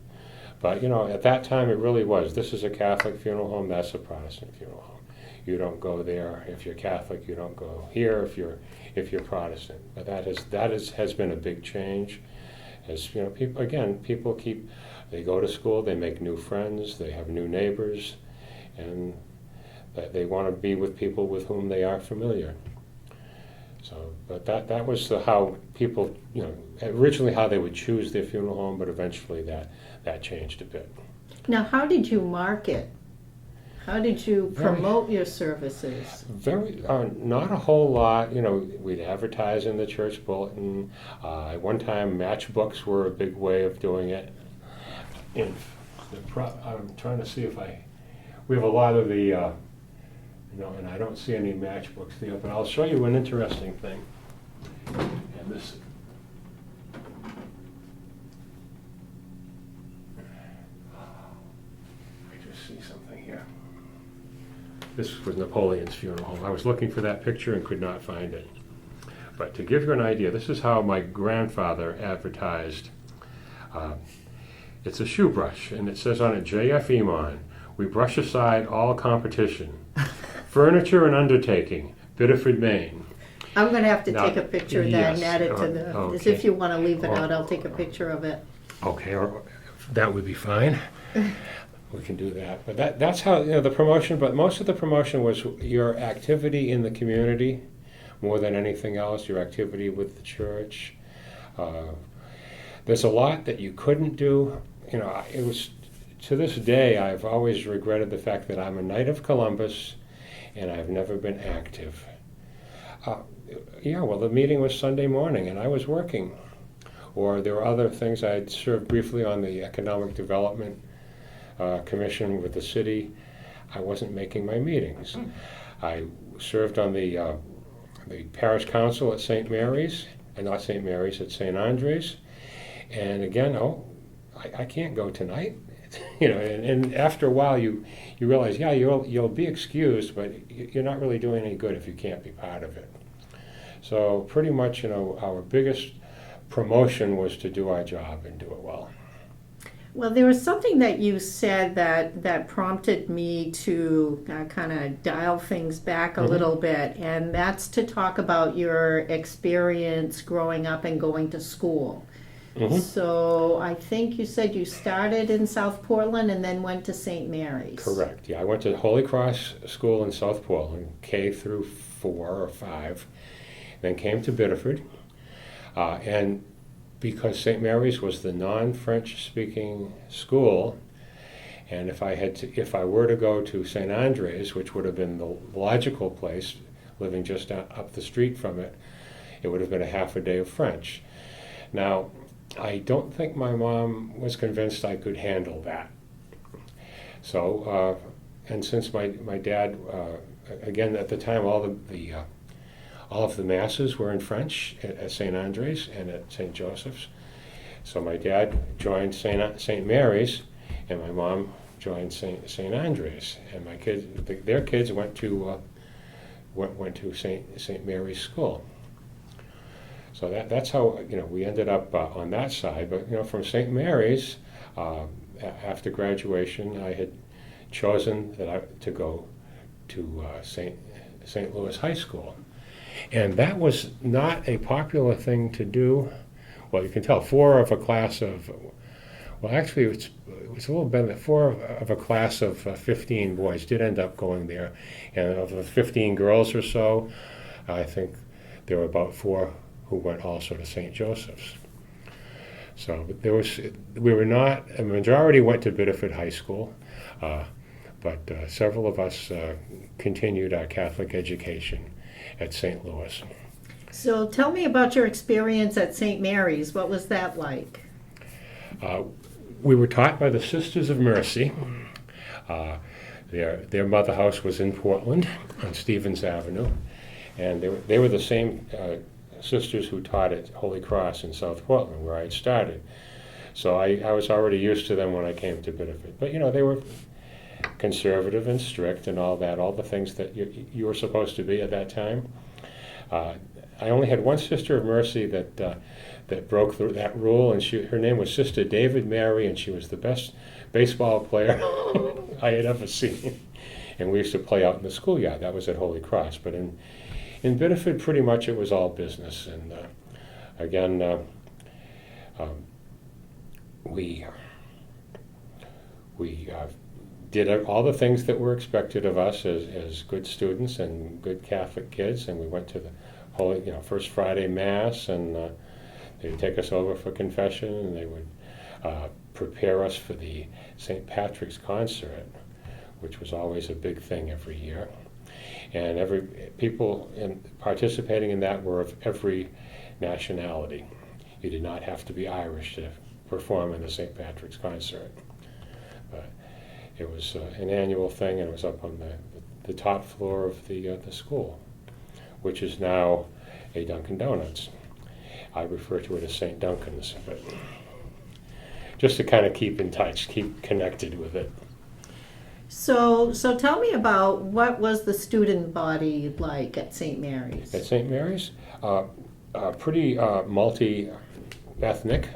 But at that time it really was. This is a Catholic funeral home. That's a Protestant funeral home. You don't go there if you're Catholic. You don't go here if you're Protestant. But that has been a big change. As people they go to school, they make new friends, they have new neighbors, and they want to be with people with whom they are familiar. So, but that was how people, originally how they would choose their funeral home, but eventually that changed a bit. Now, how did you market? How did you promote your services? Not a whole lot. We'd advertise in the church bulletin. At one time, matchbooks were a big way of doing it. And I'm trying to see we have a lot of the, and I don't see any matchbooks there, but I'll show you an interesting thing. And this. Something here. This was Napoleon's funeral home. I was looking for that picture and could not find it. But to give you an idea, this is how my grandfather advertised. It's a shoe brush, and it says on it, J.F. Iman, we brush aside all competition. Furniture and undertaking, Biddeford, Maine. I'm going to have to take a picture of that and add it to the, okay. If you want to leave it out, I'll take a picture of it. Okay, that would be fine. We can do that. But that's how, the promotion, but most of the promotion was your activity in the community more than anything else, your activity with the church. There's a lot that you couldn't do. It was, to this day, I've always regretted the fact that I'm a Knight of Columbus and I've never been active. The meeting was Sunday morning and I was working. Or there were other things. I'd served briefly on the Economic Development Commission with the city. I wasn't making my meetings. I served on the parish council at St. Mary's, and not St. Mary's, at St. Andre's. And again, I can't go tonight. And after a while you realize, you'll be excused, but you're not really doing any good if you can't be part of it. So pretty much, our biggest promotion was to do our job and do it well. Well, there was something that you said that prompted me to kind of dial things back a little bit, and that's to talk about your experience growing up and going to school. So I think you said you started in South Portland and then went to St. Mary's. Correct. Yeah, I went to Holy Cross School in South Portland, K through 4 or 5, then came to Biddeford, and because St. Mary's was the non-French speaking school, and if I were to go to St. Andre's, which would have been the logical place, living just up the street from it, it would have been a half a day of French. Now, I don't think my mom was convinced I could handle that. So, and since my dad, again at the time, all of the masses were in French at St. Andre's and at St. Joseph's. So my dad joined St. Mary's, and my mom joined St. Andre's, and my kids, their kids went to St. Mary's school. So that's how we ended up on that side. But from St. Mary's, after graduation, I had chosen to go to St. Louis High School. And that was not a popular thing to do. Well, you can tell 4 of a class of, well, actually it was a little better. 4 of a class of 15 boys did end up going there. And of the 15 girls or so, I think there were about 4 who went also to St. Joseph's. So we were not, a majority went to Biddeford High School, but several of us continued our Catholic education at St. Louis. So tell me about your experience at St. Mary's. What was that like? We were taught by the Sisters of Mercy. Their mother house was in Portland on Stevens Avenue, and they were the same sisters who taught at Holy Cross in South Portland, where I had started. So I was already used to them when I came to Biddeford. But they were conservative and strict and all that, all the things that you were supposed to be at that time. I only had one Sister of Mercy that broke that rule, and her name was Sister David Mary, and she was the best baseball player I had ever seen. And we used to play out in the schoolyard. That was at Holy Cross. But in Biddeford, pretty much it was all business. And again, we did all the things that were expected of us as good students and good Catholic kids, and we went to the Holy, First Friday Mass, and they would take us over for confession, and they would prepare us for the St. Patrick's concert, which was always a big thing every year. And people participating in that were of every nationality. You did not have to be Irish to perform in the St. Patrick's concert. But it was an annual thing, and it was up on the top floor of the school, which is now a Dunkin' Donuts. I refer to it as St. Duncan's, but just to kind of keep in touch, keep connected with it. So tell me about what was the student body like at St. Mary's? At St. Mary's, pretty multi-ethnic.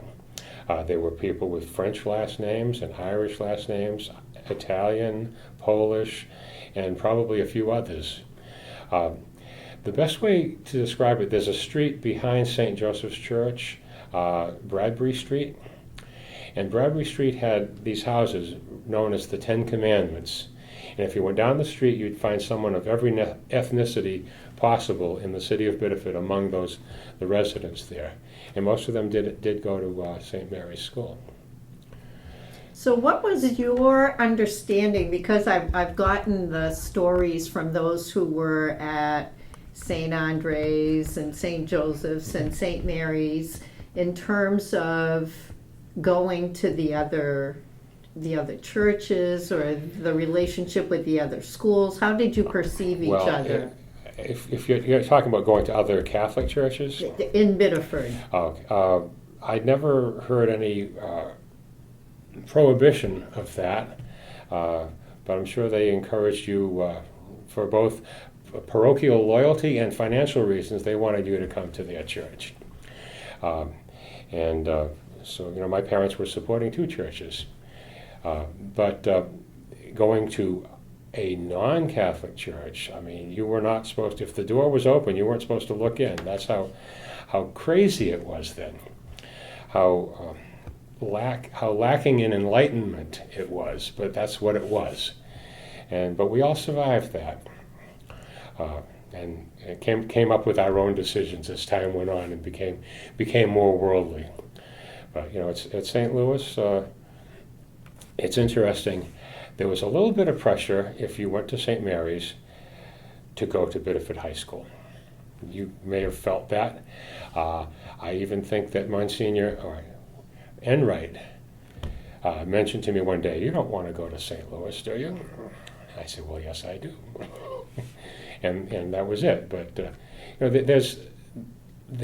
There were people with French last names and Irish last names, Italian, Polish, and probably a few others. The best way to describe it, there's a street behind St. Joseph's Church, Bradbury Street. And Bradbury Street had these houses known as the 10 Commandments. And if you went down the street, you'd find someone of every ethnicity possible in the city of Biddeford among the residents there. And most of them did go to St. Mary's School. So what was your understanding, because I've gotten the stories from those who were at St. Andre's and St. Joseph's and St. Mary's, in terms of going to the other churches or the relationship with the other schools. How did you perceive each other? If you're talking about going to other Catholic churches? In Biddeford. I'd never heard any prohibition of that, but I'm sure they encouraged you for both parochial loyalty and financial reasons. They wanted you to come to their church. So, my parents were supporting two churches. But going to a non-Catholic church, you were not supposed to, if the door was open, you weren't supposed to look in. That's how crazy it was then. How lacking in enlightenment it was, but that's what it was. But we all survived that. And came up with our own decisions as time went on and became more worldly. But at St. Louis, it's interesting. There was a little bit of pressure if you went to St. Mary's to go to Biddeford High School. You may have felt that. I even think that Monsignor Enright mentioned to me one day, "You don't want to go to St. Louis, do you?" I said, "Well, yes, I do." and that was it. But there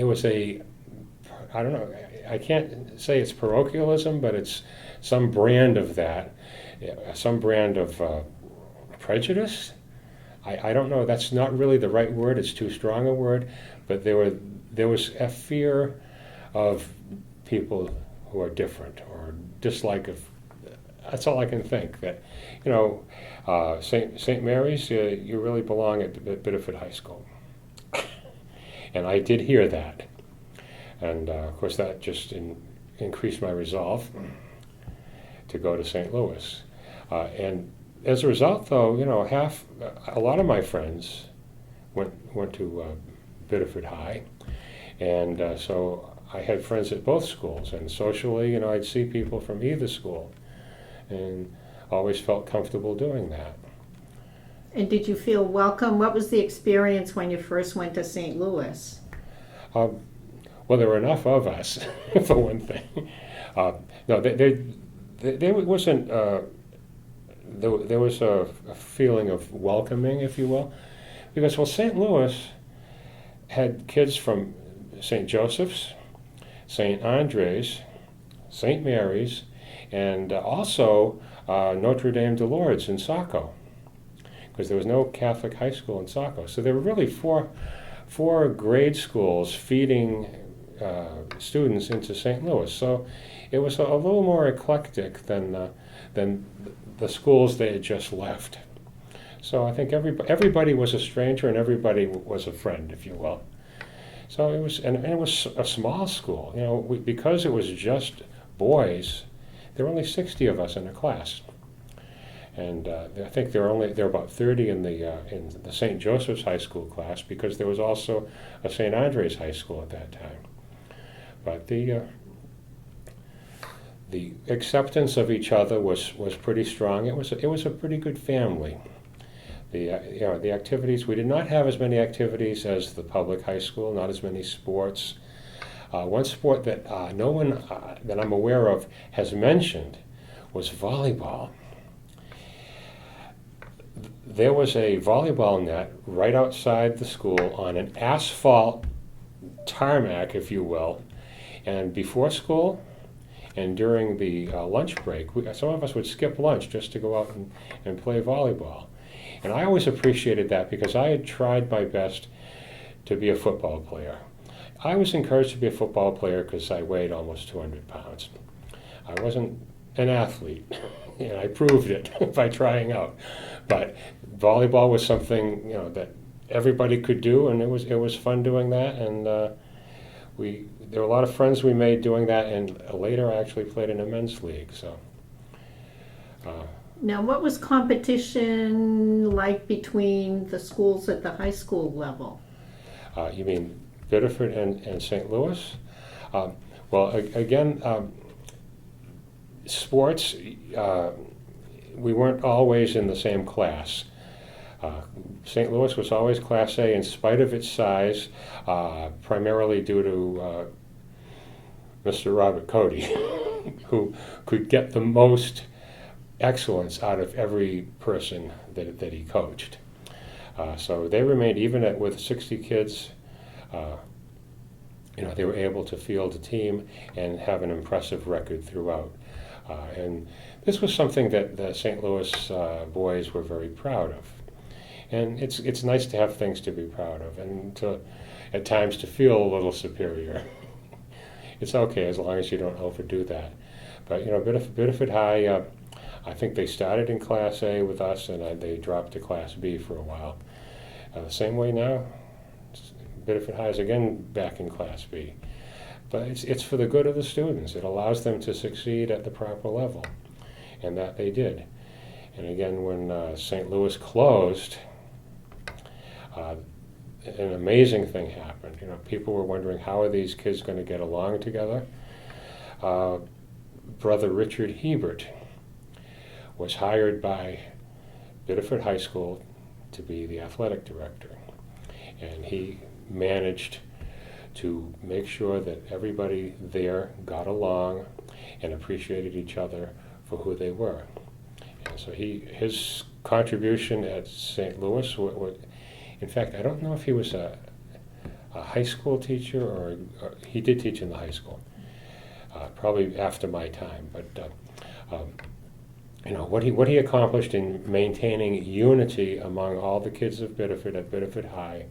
was a, I don't know, I can't say it's parochialism, but it's some brand of that, some brand of prejudice. I don't know, that's not really the right word, it's too strong a word, but there was a fear of people who are different or dislike of, that's all I can think, that, St. Mary's, you really belong at Biddeford High School. And I did hear that. And of course that just increased my resolve to go to St. Louis. And as a result, though, a lot of my friends went to Biddeford High. And so I had friends at both schools. And socially, I'd see people from either school. And always felt comfortable doing that. And did you feel welcome? What was the experience when you first went to St. Louis? Well, there were enough of us, for one thing. No, there wasn't. There was a feeling of welcoming, if you will, because St. Louis had kids from St. Joseph's, St. Andre's, St. Mary's, and also Notre Dame de Lourdes in Saco, because there was no Catholic high school in Saco. So there were really four grade schools feeding students into St. Louis. So it was a little more eclectic than the schools they had just left. So I think everybody was a stranger and everybody was a friend, if you will. So it was, and it was a small school. Because it was just boys, there were only 60 of us in a class. And I think there were about 30 in the St. Joseph's High School class, because there was also a St. Andre's High School at that time. But the acceptance of each other was pretty strong. It was a pretty good family. The activities, we did not have as many activities as the public high school, not as many sports. One sport that no one that I'm aware of has mentioned was volleyball. There was a volleyball net right outside the school on an asphalt tarmac, if you will, and before school and during the lunch break, some of us would skip lunch just to go out and play volleyball. And I always appreciated that, because I had tried my best to be a football player. I was encouraged to be a football player because I weighed almost 200 pounds. I wasn't an athlete, and I proved it by trying out. But volleyball was something that everybody could do, and it was fun doing that. And there were a lot of friends we made doing that, and later I actually played in a men's league. So. Now, what was competition like between the schools at the high school level? You mean Biddeford and St. Louis? Again, sports, we weren't always in the same class. St. Louis was always Class A in spite of its size, primarily due to Mr. Robert Cody, who could get the most excellence out of every person that he coached. So they remained, even with 60 kids, they were able to field a team and have an impressive record throughout. And this was something that the St. Louis boys were very proud of. And it's nice to have things to be proud of, and at times to feel a little superior. it's okay as long as you don't overdo that. But Biddeford High, I think they started in Class A with us, and they dropped to Class B for a while. The same way now, Biddeford High is again back in Class B. But it's for the good of the students. It allows them to succeed at the proper level, and that they did. And again, when St. Louis closed, an amazing thing happened. People were wondering, how are these kids going to get along together? Brother Richard Hebert was hired by Biddeford High School to be the athletic director. And he managed to make sure that everybody there got along and appreciated each other for who they were. And so his contribution at St. Louis, in fact, I don't know if he was a high school teacher or he did teach in the high school, probably after my time. But what he accomplished in maintaining unity among all the kids of Biddeford at Biddeford High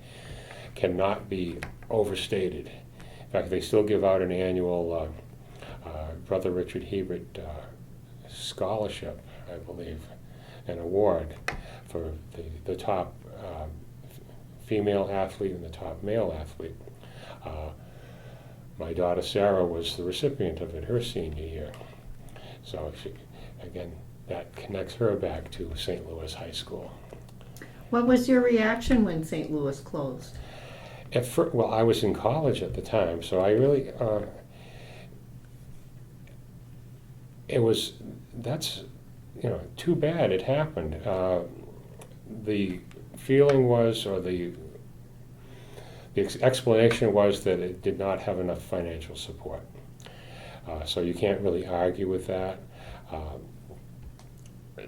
cannot be overstated. In fact, they still give out an annual Brother Richard Hebert scholarship, I believe, an award for the top female athlete and the top male athlete. My daughter Sarah was the recipient of it her senior year. So again, that connects her back to St. Louis High School. What was your reaction when St. Louis closed? Well, I was in college at the time, so I really, that's too bad it happened. The feeling was, or the explanation was that it did not have enough financial support. So you can't really argue with that.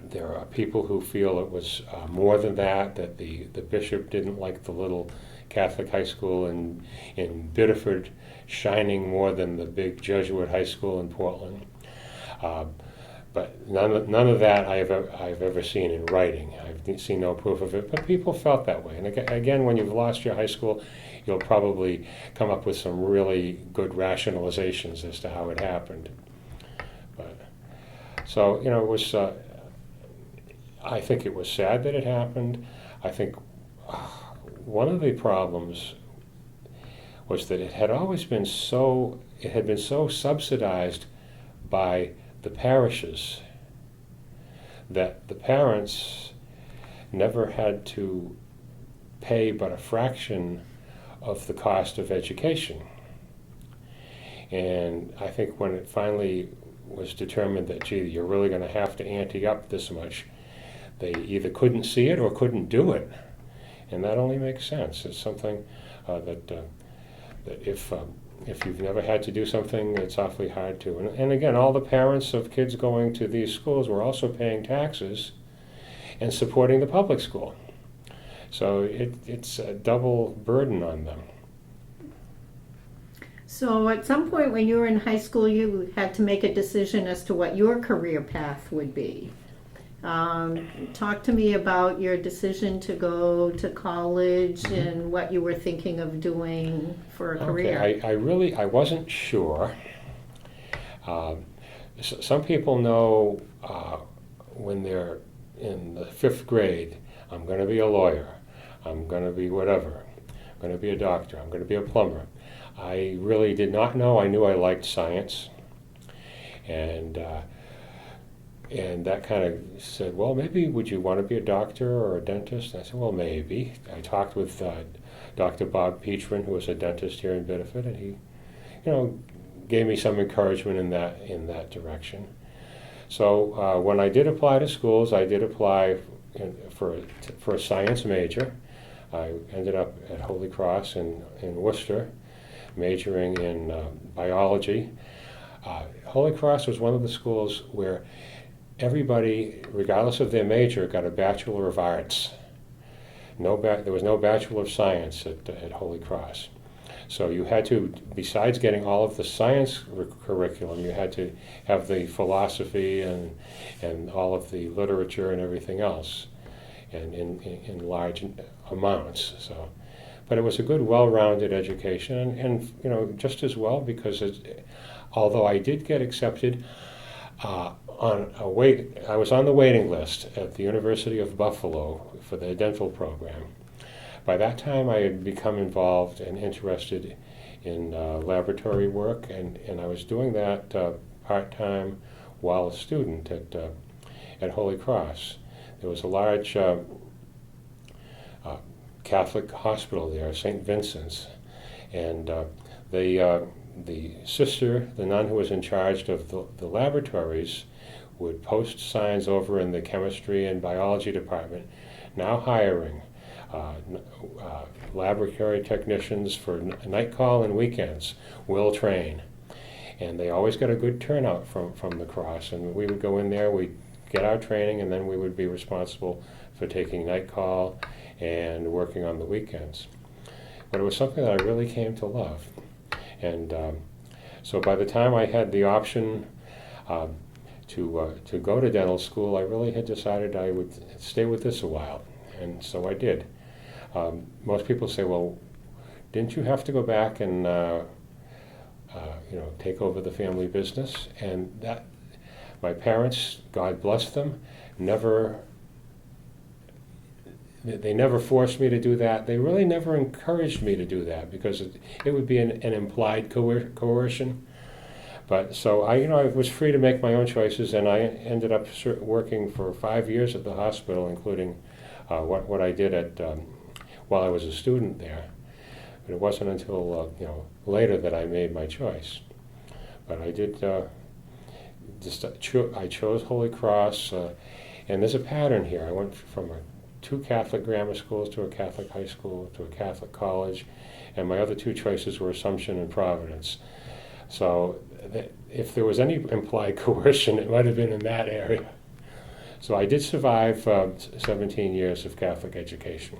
There are people who feel it was more than that the bishop didn't like the little Catholic high school in Biddeford shining more than the big Jesuit high school in Portland. But none of that I've ever seen in writing. I've seen no proof of it, but people felt that way. And again, when you've lost your high school, you'll probably come up with some really good rationalizations as to how it happened. But so it was. I think it was sad that it happened. I think one of the problems was that it had been so subsidized by the parishes that the parents never had to pay but a fraction of the cost of education. And I think when it finally was determined that, gee, you're really going to have to ante up this much, they either couldn't see it or couldn't do it. And that only makes sense. It's something that if you've never had to do something, it's awfully hard to. And again, all the parents of kids going to these schools were also paying taxes and supporting the public school. So it's a double burden on them. So at some point when you were in high school, you had to make a decision as to what your career path would be. Talk to me about your decision to go to college and what you were thinking of doing for a career. I wasn't sure. Some people know when they're in the 5th grade, I'm going to be a lawyer, I'm going to be whatever, I'm going to be a doctor, I'm going to be a plumber. I really did not know. I knew I liked science, and that kind of said, well, maybe would you want to be a doctor or a dentist? And I said, well, maybe. I talked with Dr. Bob Peachman, who was a dentist here in Biddeford, and he, gave me some encouragement in that direction. So when I did apply to schools, I did apply for a science major. I ended up at Holy Cross in Worcester, majoring in biology. Holy Cross was one of the schools where everybody, regardless of their major, got a Bachelor of Arts. There was no Bachelor of Science at Holy Cross. So you had to, besides getting all of the science curriculum, you had to have the philosophy and all of the literature and everything else, and in large amounts. So, but it was a good, well-rounded education, and just as well because although I did get accepted I was on the waiting list at the University of Buffalo for the dental program. By that time, I had become involved and interested in laboratory work, and I was doing that part-time while a student at Holy Cross. There was a large Catholic hospital there, St. Vincent's, and the sister, the nun who was in charge of the laboratories, would post signs over in the chemistry and biology department, now hiring laboratory technicians for night call and weekends, will train. And they always got a good turnout from the Cross, and we would go in there, we'd get our training, and then we would be responsible for taking night call and working on the weekends. But it was something that I really came to love. And so by the time I had the option to go to dental school, I really had decided I would stay with this a while, and so I did. Most people say, well, didn't you have to go back and take over the family business? And that, my parents, God bless them, they never forced me to do that. They really never encouraged me to do that because it would be an implied coercion. But so I was free to make my own choices, and I ended up working for 5 years at the hospital, including what I did while I was a student there. But it wasn't until later that I made my choice. But I did. I chose Holy Cross, and there's a pattern here. I went from 2 Catholic grammar schools to a Catholic high school to a Catholic college, and my other 2 choices were Assumption and Providence. So if there was any implied coercion, it might have been in that area. So I did survive 17 years of Catholic education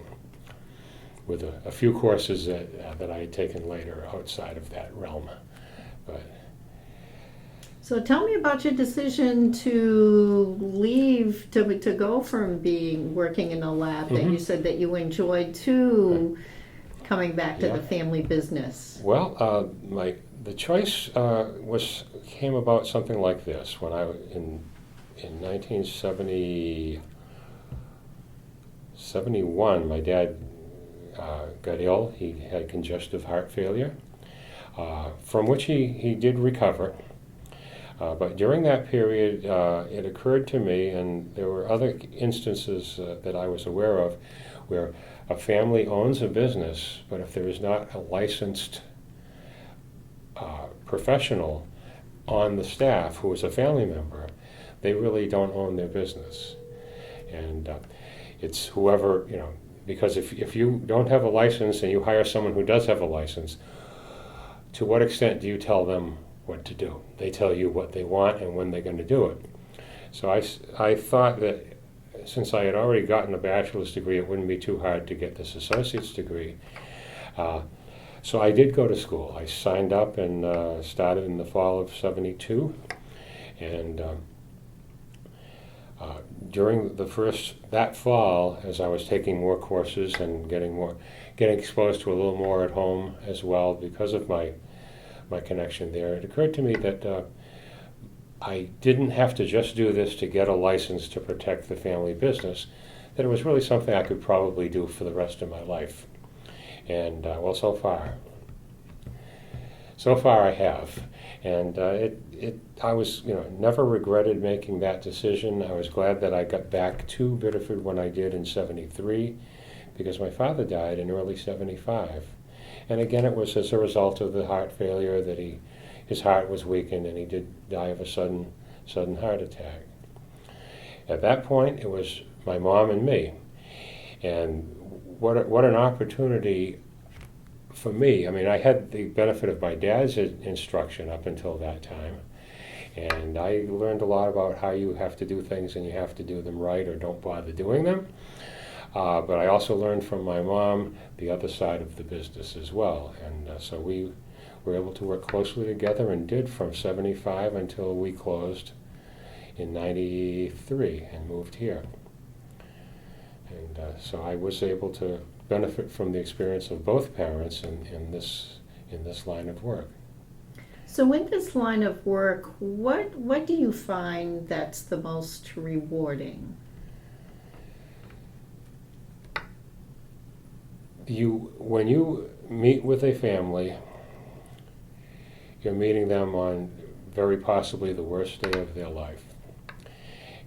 with a few courses that I had taken later outside of that realm. But So tell me about your decision to leave, to go from working in a lab that you said that you enjoyed to coming back to the family business. Well, the choice came about something like this. When in 1971, my dad got ill. He had congestive heart failure, from which he did recover. But during that period, it occurred to me, and there were other instances that I was aware of, where a family owns a business, but if there is not a licensed professional on the staff who is a family member, they really don't own their business. And it's whoever, because if you don't have a license and you hire someone who does have a license, to what extent do you tell them what to do? They tell you what they want and when they're going to do it. So I thought that since I had already gotten a bachelor's degree, it wouldn't be too hard to get this associate's degree. So I did go to school. I signed up and started in the fall of '72. And during that fall, as I was taking more courses and getting exposed to a little more at home as well because of my connection there, it occurred to me that I didn't have to just do this to get a license to protect the family business, that it was really something I could probably do for the rest of my life. And well, so far I have. And I was, never regretted making that decision. I was glad that I got back to Biddeford when I did in '73, because my father died in early '75. And again, it was as a result of the heart failure that his heart was weakened, and he did die of a sudden heart attack. At that point, it was my mom and me. And what an opportunity for me. I mean, I had the benefit of my dad's instruction up until that time, and I learned a lot about how you have to do things, and you have to do them right or don't bother doing them. But I also learned from my mom the other side of the business as well, and so we were able to work closely together, and did from '75 until we closed in '93 and moved here. And so I was able to benefit from the experience of both parents in this line of work. So in this line of work, what do you find that's the most rewarding? When you meet with a family, you're meeting them on very possibly the worst day of their life.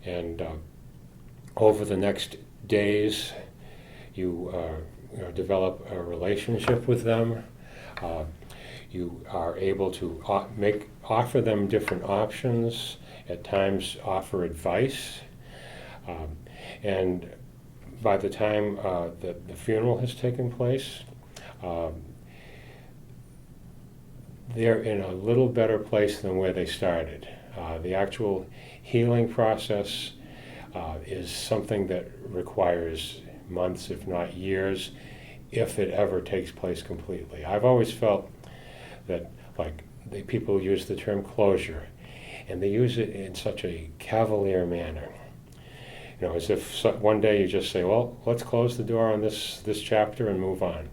And over the next days, you develop a relationship with them. You are able to offer them different options, at times offer advice. And by the time the funeral has taken place, they're in a little better place than where they started. The actual healing process is something that requires months, if not years, if it ever takes place completely. I've always felt that, like, people use the term closure, and they use it in such a cavalier manner. You know, as if one day you just say, well, let's close the door on this chapter and move on.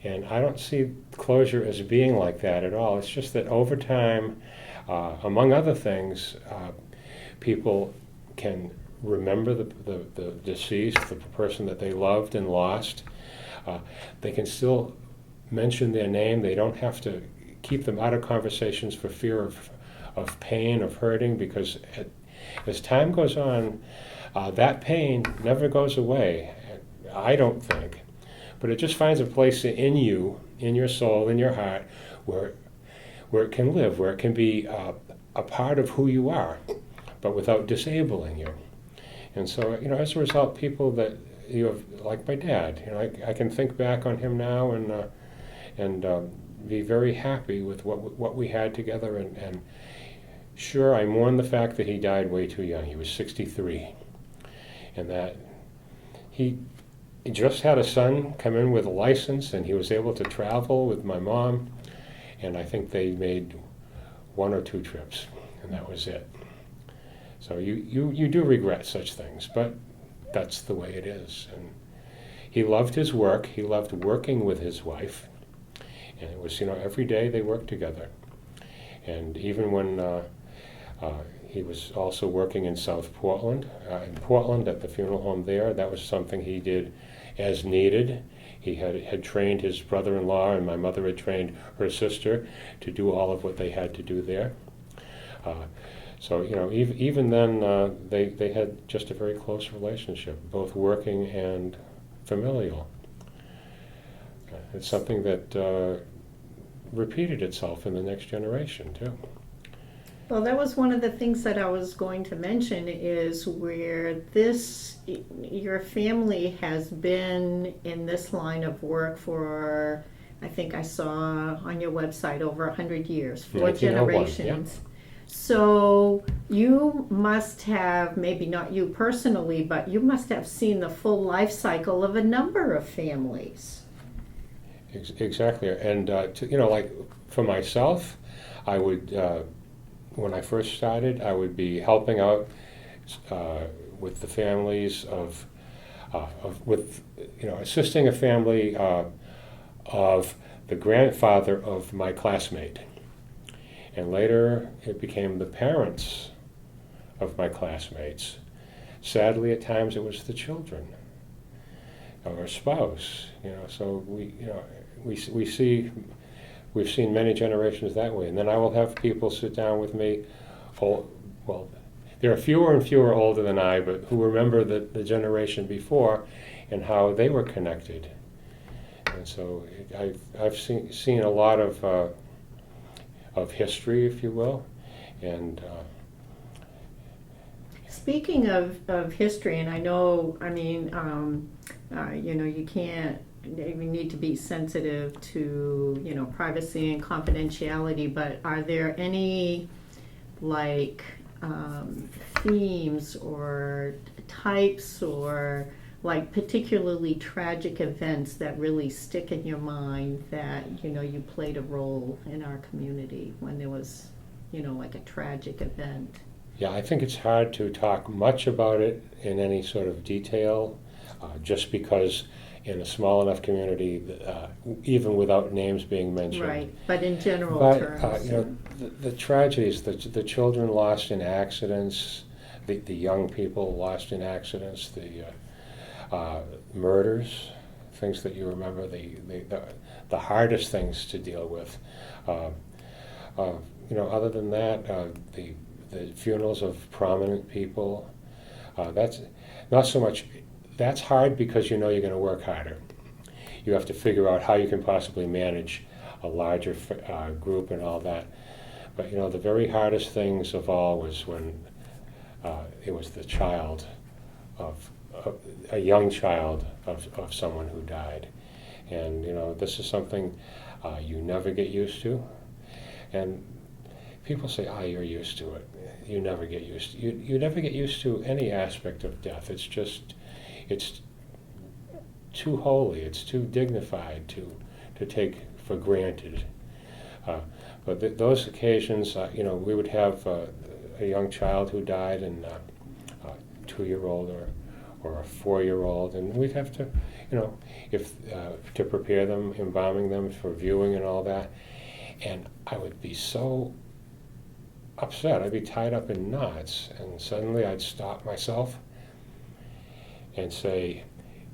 And I don't see closure as being like that at all. It's just that over time, among other things, people can remember the deceased, the person that they loved and lost. They can still mention their name. They don't have to keep them out of conversations for fear of pain, of hurting, because as time goes on, that pain never goes away, I don't think. But it just finds a place in you, in your soul, in your heart, where it can live, where it can be a part of who you are, but without disabling you. And so, you know, as a result, people that you have, like my dad, you know, I can think back on him now and be very happy with what we had together. And sure, I mourn the fact that he died way too young. He was 63, and that he just had a son come in with a license, and he was able to travel with my mom, and I think they made 1 or 2 trips, and that was it. So you do regret such things, but that's the way it is. And he loved his work. He loved working with his wife, and it was, you know, every day they worked together. And even when he was also working in South Portland, at the funeral home there, that was something he did as needed. He had trained his brother-in-law, and my mother had trained her sister to do all of what they had to do there. So, you know, even then, they had just a very close relationship, both working and familial. It's something that repeated itself in the next generation, too. Well, that was one of the things that I was going to mention, is where your family has been in this line of work for, I think I saw on your website, over 100 years, 4 generations. Yeah. So you must have, maybe not you personally, but you must have seen the full life cycle of a number of families. Exactly. And, you know, like for myself, I would... when I first started, I would be helping out with the families assisting a family of the grandfather of my classmate. And later, it became the parents of my classmates. Sadly, at times, it was the children or spouse. You know, so we've seen many generations that way. And then I will have people sit down with me, well, there are fewer and fewer older than I, but who remember the generation before and how they were connected. And so I've seen a lot of history, if you will. And speaking of history, and I know, I mean, you know, we need to be sensitive to, you know, privacy and confidentiality, but are there any, like, themes or types or, like, particularly tragic events that really stick in your mind that, you know, you played a role in our community when there was, you know, like a tragic event? Yeah, I think it's hard to talk much about it in any sort of detail, just because in a small enough community, even without names being mentioned. Right, but in general But terms. the tragedies, the children lost in accidents, the young people lost in accidents, the murders, things that you remember, the hardest things to deal with. Other than that, the funerals of prominent people, that's not so much. That's hard because you know you're going to work harder. You have to figure out how you can possibly manage a larger group and all that. But the very hardest things of all was when it was the child of a young child of someone who died. And this is something you never get used to. And people say, you're used to it. You never get used to it. You never get used to any aspect of death. It's too holy, it's too dignified to take for granted. But those occasions, we would have a young child who died, and a 2-year-old or a 4-year-old, and we'd have to, to prepare them, embalming them for viewing and all that. And I would be so upset. I'd be tied up in knots, and suddenly I'd stop myself and say,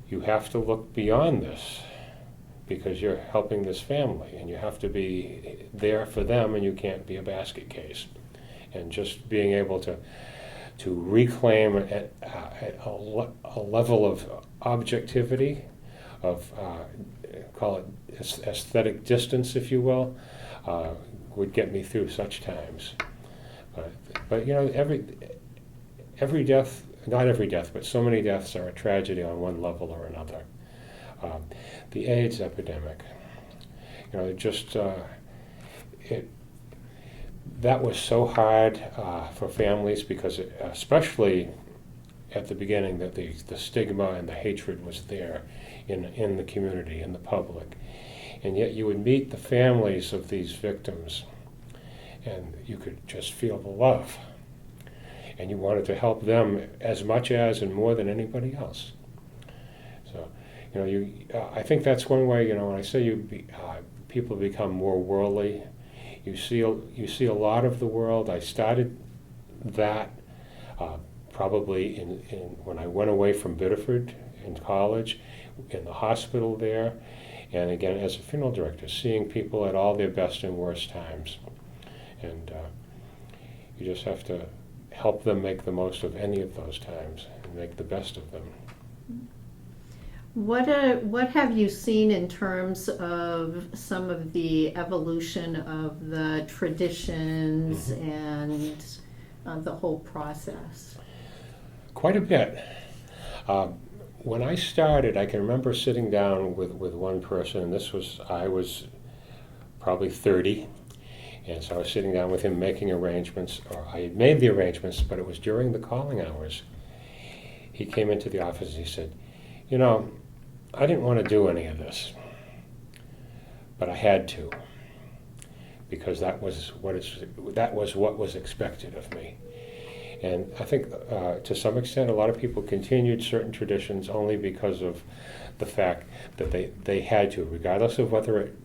you have to look beyond this because you're helping this family, and you have to be there for them, and you can't be a basket case. And just being able to reclaim a level of objectivity, of call it aesthetic distance, if you will, would get me through such times. But every death, not every death, but so many deaths are a tragedy on one level or another. The AIDS epidemic, that was so hard for families because, especially at the beginning, that the stigma and the hatred was there in the community, in the public. And yet you would meet the families of these victims, and you could just feel the love. And you wanted to help them as much as and more than anybody else. So, I think that's one way. When I say people become more worldly, you see a lot of the world. I started that probably in when I went away from Biddeford in college, in the hospital there, and again as a funeral director, seeing people at all their best and worst times, and you just have to help them make the most of any of those times and make the best of them. What have you seen in terms of some of the evolution of the traditions and the whole process? Quite a bit. When I started, I can remember sitting down with one person, and I was probably 30, and so I was sitting down with him making arrangements, or I had made the arrangements, but it was during the calling hours. He came into the office and he said, I didn't want to do any of this, but I had to, because that was what was expected of me. And I think to some extent a lot of people continued certain traditions only because of the fact that they had to, regardless of whether it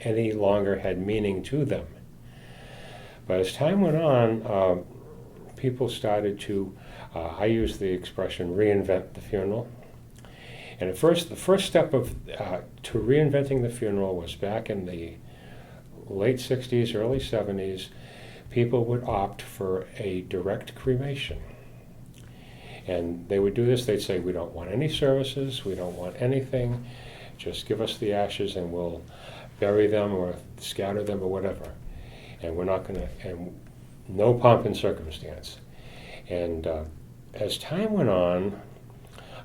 any longer had meaning to them. But as time went on, people started to, I use the expression, reinvent the funeral. And at first, the first step to reinventing the funeral was back in the late 60s, early 70s. People would opt for a direct cremation. And they would do this. They'd say, we don't want any services, we don't want anything, just give us the ashes and we'll bury them or scatter them or whatever. And we're not going to, and no pomp and circumstance. And as time went on,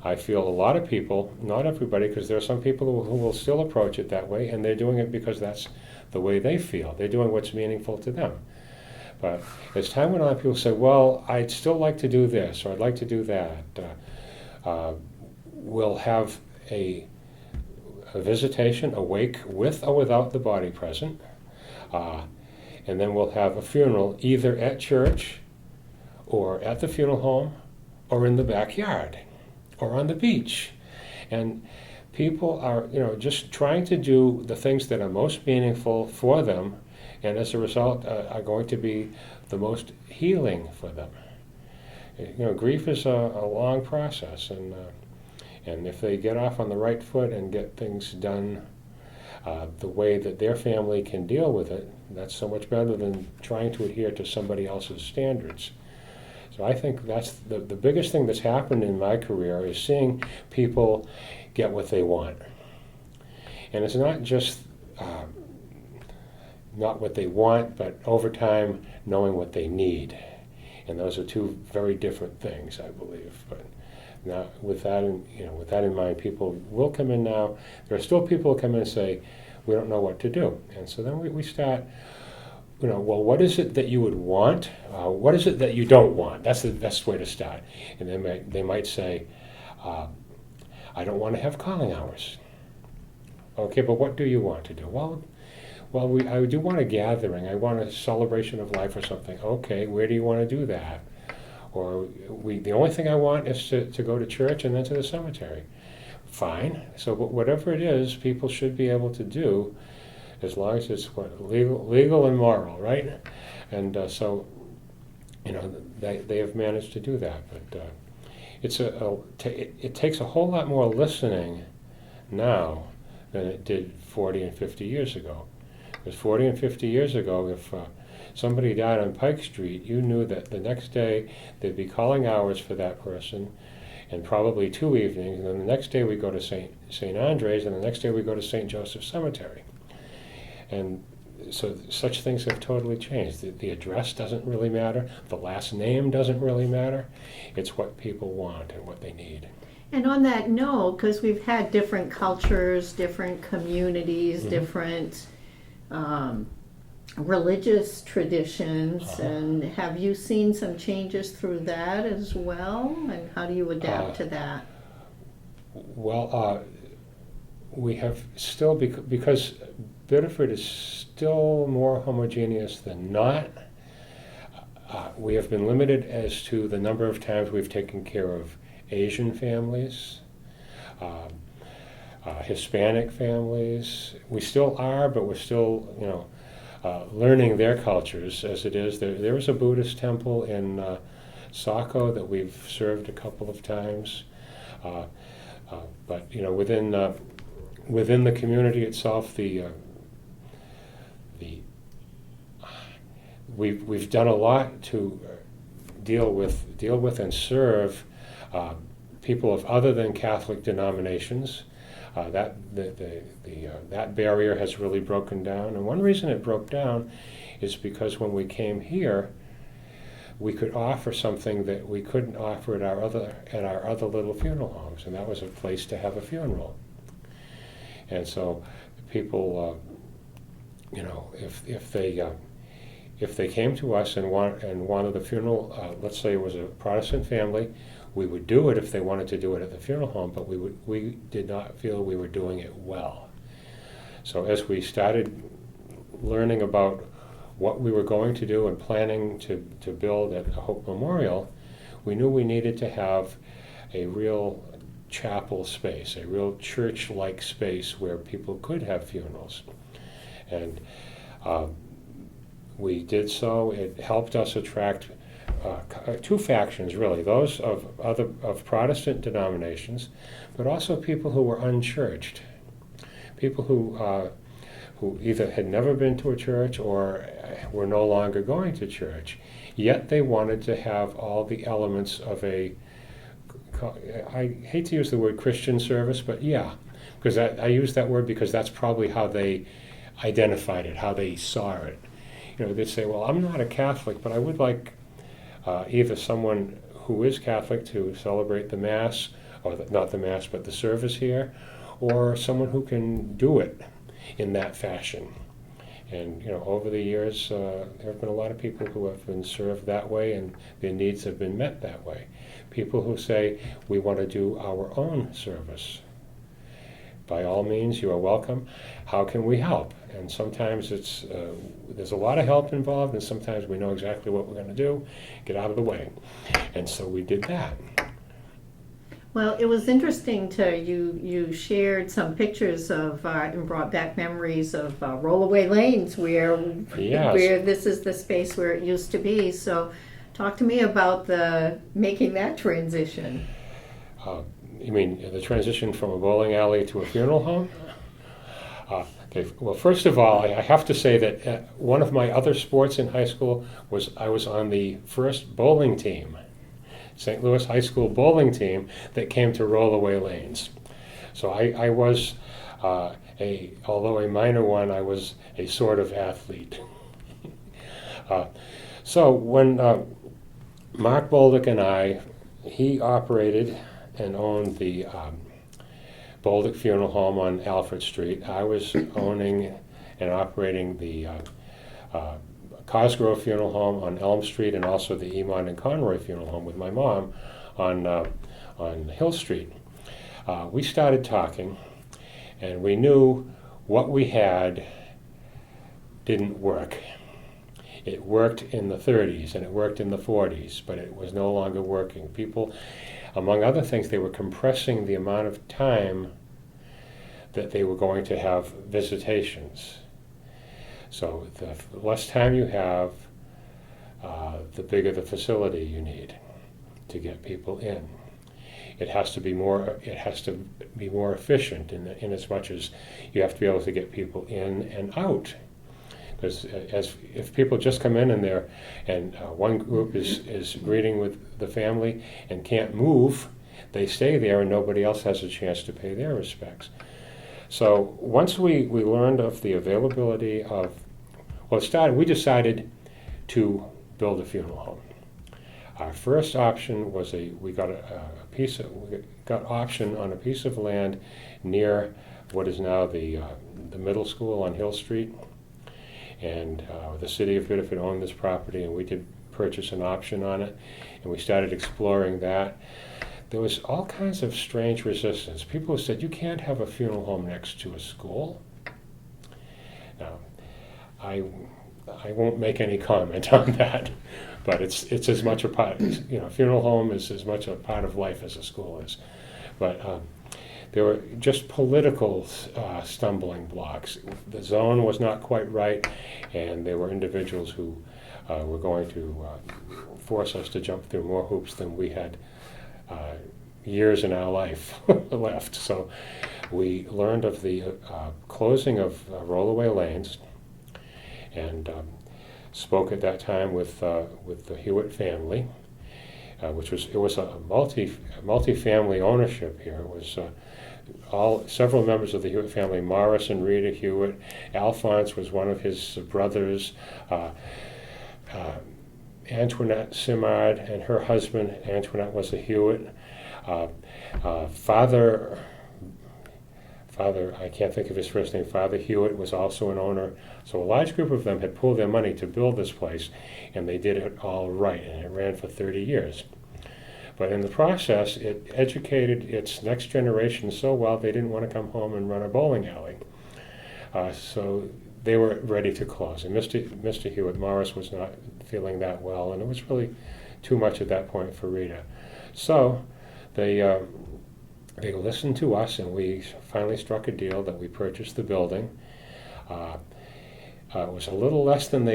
I feel a lot of people, not everybody, because there are some people who will still approach it that way, and they're doing it because that's the way they feel. They're doing what's meaningful to them. But as time went on, people say, well, I'd still like to do this, or I'd like to do that. We'll have a visitation, a wake with or without the body present, and then we'll have a funeral either at church or at the funeral home or in the backyard or on the beach. And people are, just trying to do the things that are most meaningful for them, and as a result are going to be the most healing for them. Grief is a long process, and if they get off on the right foot and get things done the way that their family can deal with it, that's so much better than trying to adhere to somebody else's standards. So I think that's the biggest thing that's happened in my career is seeing people get what they want. And it's not just not what they want, but over time knowing what they need. And those are two very different things, I believe. But now, with that in mind, people will come in now. There are still people who come in and say, we don't know what to do. And so then we start, well, what is it that you would want? What is it that you don't want? That's the best way to start. And they might say, I don't want to have calling hours. Okay, but what do you want to do? Well, I do want a gathering. I want a celebration of life or something. Okay, where do you want to do that? Or the only thing I want is to go to church and then to the cemetery. Fine. So whatever it is, people should be able to do, as long as it's legal and moral, right? And so, they have managed to do that. But it takes a whole lot more listening now than it did 40 and 50 years ago. Because 40 and 50 years ago, if somebody died on Pike Street, you knew that the next day they'd be calling hours for that person, and probably 2 evenings, and then the next day we go to St. Andre's, and the next day we go to St. Joseph's Cemetery. And so such things have totally changed. The address doesn't really matter. The last name doesn't really matter. It's what people want and what they need. And on that note, because we've had different cultures, different communities, different religious traditions, and have you seen some changes through that as well? And how do you adapt to that? Well, we have still, because Biddeford is still more homogeneous than not, we have been limited as to the number of times we've taken care of Asian families, Hispanic families. We still are, but we're still, learning their cultures as it is. There is a Buddhist temple in Saco that we've served a couple of times, but within the community itself, we've done a lot to deal with and serve people of other than Catholic denominations. That barrier has really broken down, and one reason it broke down is because when we came here, we could offer something that we couldn't offer at our other little funeral homes, and that was a place to have a funeral. And so people, if they came to us and wanted the funeral, let's say it was a Protestant family, we would do it if they wanted to do it at the funeral home, but we did not feel we were doing it well. So as we started learning about what we were going to do and planning to build at Hope Memorial, we knew we needed to have a real chapel space, a real church-like space where people could have funerals. And we did so. It helped us attract two factions, really, those of Protestant denominations, but also people who were unchurched, people who either had never been to a church or were no longer going to church, yet they wanted to have all the elements of a, I hate to use the word Christian service, but yeah, because I use that word because that's probably how they identified it, how they saw it. They'd say, well, I'm not a Catholic, but I would like either someone who is Catholic to celebrate the Mass, or not the Mass, but the service here, or someone who can do it in that fashion. And over the years, there have been a lot of people who have been served that way, and their needs have been met that way. People who say, we want to do our own service. By all means, you are welcome. How can we help? And sometimes there's a lot of help involved, and sometimes we know exactly what we're going to do. Get out of the way. And so we did that. Well, it was interesting you shared some pictures of and brought back memories of rollaway lanes Yes. where this is the space where it used to be. So, talk to me about the making that transition. Uh, you mean the transition from a bowling alley to a funeral home? Okay. Well, first of all, I have to say that one of my other sports in high school was I was on the first bowling team, St. Louis High School bowling team that came to Rollaway Lanes. So I was although a minor one, I was a sort of athlete. uh, so when Mark Bolduc and he operated and owned the Bolduc Funeral Home on Alfred Street. I was owning and operating the Cosgrove Funeral Home on Elm Street, and also the Emond and Conroy Funeral Home with my mom on Hill Street. We started talking, and we knew what we had didn't work. It worked in the 30s and it worked in the 40s, but it was no longer working. People, among other things, they were compressing the amount of time that they were going to have visitations. So the less time you have, the bigger the facility you need to get people in. It has to be more efficient in as much as you have to be able to get people in and out. Because if people just come in and one group is greeting with the family and can't move, they stay there and nobody else has a chance to pay their respects. So once we learned of the availability of, we decided to build a funeral home. Our first option was we got option on a piece of land near what is now the middle school on Hill Street. And the city of Biddeford owned this property, and we did purchase an option on it, and we started exploring that. There was all kinds of strange resistance. People said, you can't have a funeral home next to a school. Now, I won't make any comment on that, but it's as much a part, funeral home is as much a part of life as a school is. But there were just political stumbling blocks. The zone was not quite right, and there were individuals who were going to force us to jump through more hoops than we had years in our life left. So we learned of the closing of Rollaway Lanes, and spoke at that time with the Hewitt family, which was a multi-family ownership here. It was several members of the Hewitt family, Morris and Rita Hewitt. Alphonse was one of his brothers. Antoinette Simard and her husband, Antoinette, was a Hewitt. Father, I can't think of his first name, Father Hewitt was also an owner. So a large group of them had pooled their money to build this place, and they did it all right, and it ran for 30 years. But in the process, it educated its next generation so well they didn't want to come home and run a bowling alley. So they were ready to close. And Mr. Hewitt Morris was not feeling that well, and it was really too much at that point for Rita. So they listened to us, and we finally struck a deal that we purchased the building. It was a little less than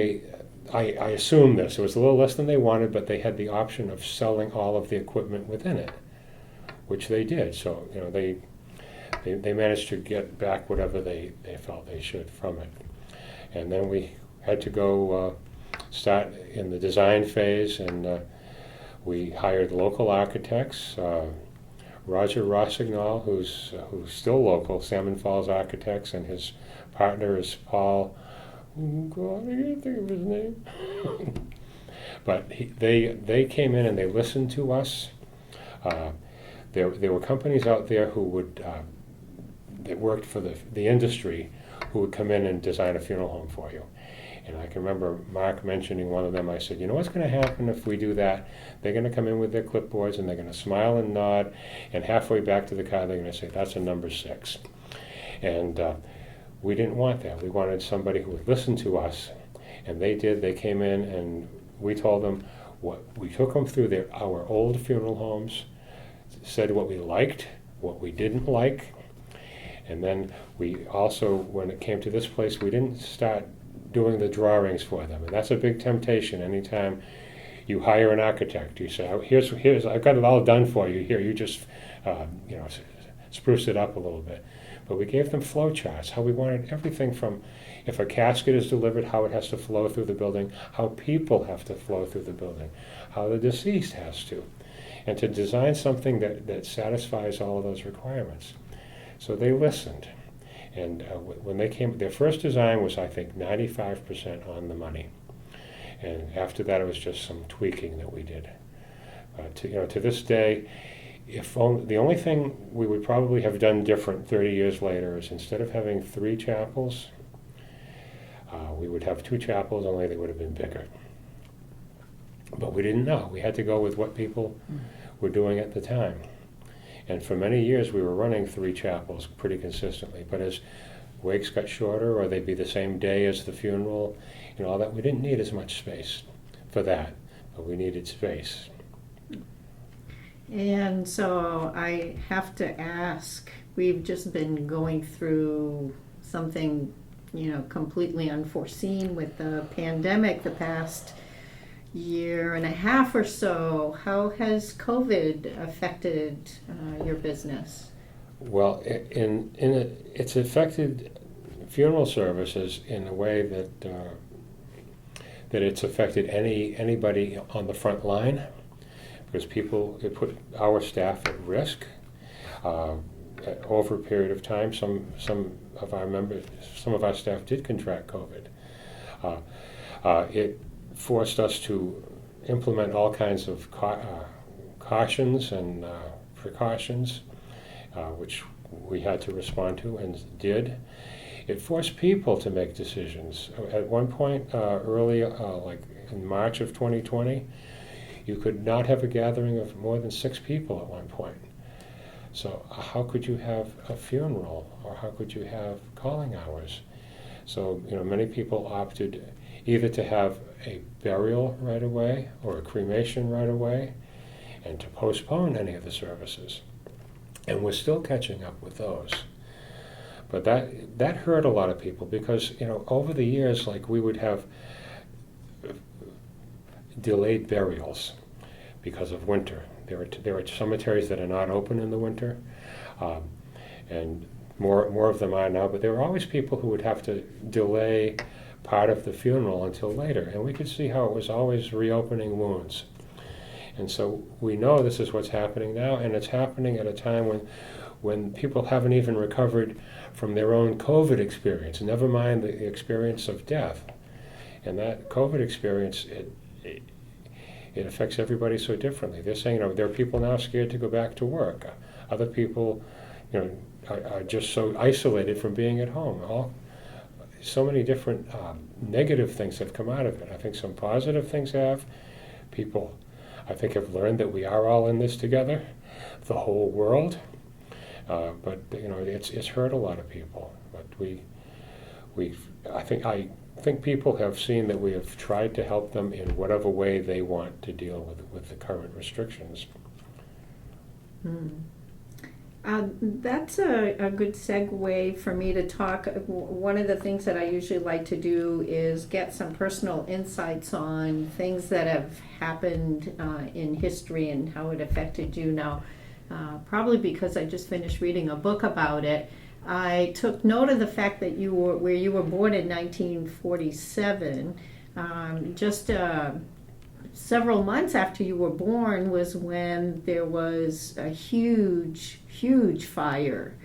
I assume this. It was a little less than they wanted, but they had the option of selling all of the equipment within it, which they did. So they managed to get back whatever they felt they should from it. And then we had to go start in the design phase, and we hired local architects. Roger Rossignol, who's still local, Salmon Falls Architects, and his partner is Paul. Oh God, I can't think of his name. But they came in and they listened to us. There were companies out there that worked for the industry who would come in and design a funeral home for you. And I can remember Mark mentioning one of them. I said, you know what's going to happen if we do that? They're going to come in with their clipboards and they're going to smile and nod, and halfway back to the car they're going to say, that's a number 6. And we didn't want that. We wanted somebody who would listen to us, and they did. They came in and we told them we took them through our old funeral homes, said what we liked, what we didn't like. And then we also, when it came to this place, we didn't start doing the drawings for them. And that's a big temptation anytime you hire an architect. You say, oh, here's, I've got it all done for you. Here, you just, spruce it up a little bit. But we gave them flow charts, how we wanted everything from, if a casket is delivered, how it has to flow through the building, how people have to flow through the building, how the deceased has to, and to design something that satisfies all of those requirements. So they listened. And when they came, their first design was, I think, 95% on the money. And after that, it was just some tweaking that we did. To this day, the only thing we would probably have done different 30 years later is instead of having 3 chapels, we would have 2 chapels, only they would have been bigger. But we didn't know. We had to go with what people were doing at the time. And for many years, we were running 3 chapels pretty consistently. But as wakes got shorter, or they'd be the same day as the funeral, all that, we didn't need as much space for that, but we needed space. And so I have to ask, we've just been going through something, completely unforeseen with the pandemic the past year and a half or so. How has COVID affected your business? Well, it's affected funeral services in a way that it's affected anybody on the front line, because it put our staff at risk over a period of time. Some of our staff did contract COVID. It forced us to implement all kinds of cautions and precautions, which we had to respond to and did. It forced people to make decisions. At one point, early, like in March of 2020, you could not have a gathering of more than 6 people at one point. So how could you have a funeral, or how could you have calling hours? So many people opted either to have a burial right away or a cremation right away, and to postpone any of the services. And we're still catching up with those. But that hurt a lot of people, because over the years, like, we would have delayed burials because of winter. There are cemeteries that are not open in the winter, and more of them are now. But there were always people who would have to delay part of the funeral until later, and we could see how it was always reopening wounds. And so we know this is what's happening now, and it's happening at a time when people haven't even recovered from their own COVID experience, never mind the experience of death. And that COVID experience, it affects everybody so differently. They're saying, there are people now scared to go back to work. Other people, are just so isolated from being at home. So many different negative things have come out of it. I think some positive things have. People, I think, have learned that we are all in this together, the whole world. But it's hurt a lot of people. But I think people have seen that we have tried to help them in whatever way they want to deal with the current restrictions. That's a good segue for me to talk. One of the things that I usually like to do is get some personal insights on things that have happened in history and how it affected you. Now, probably because I just finished reading a book about it, I took note of the fact that you were born in 1947. Just several months after you were born was when there was a huge fire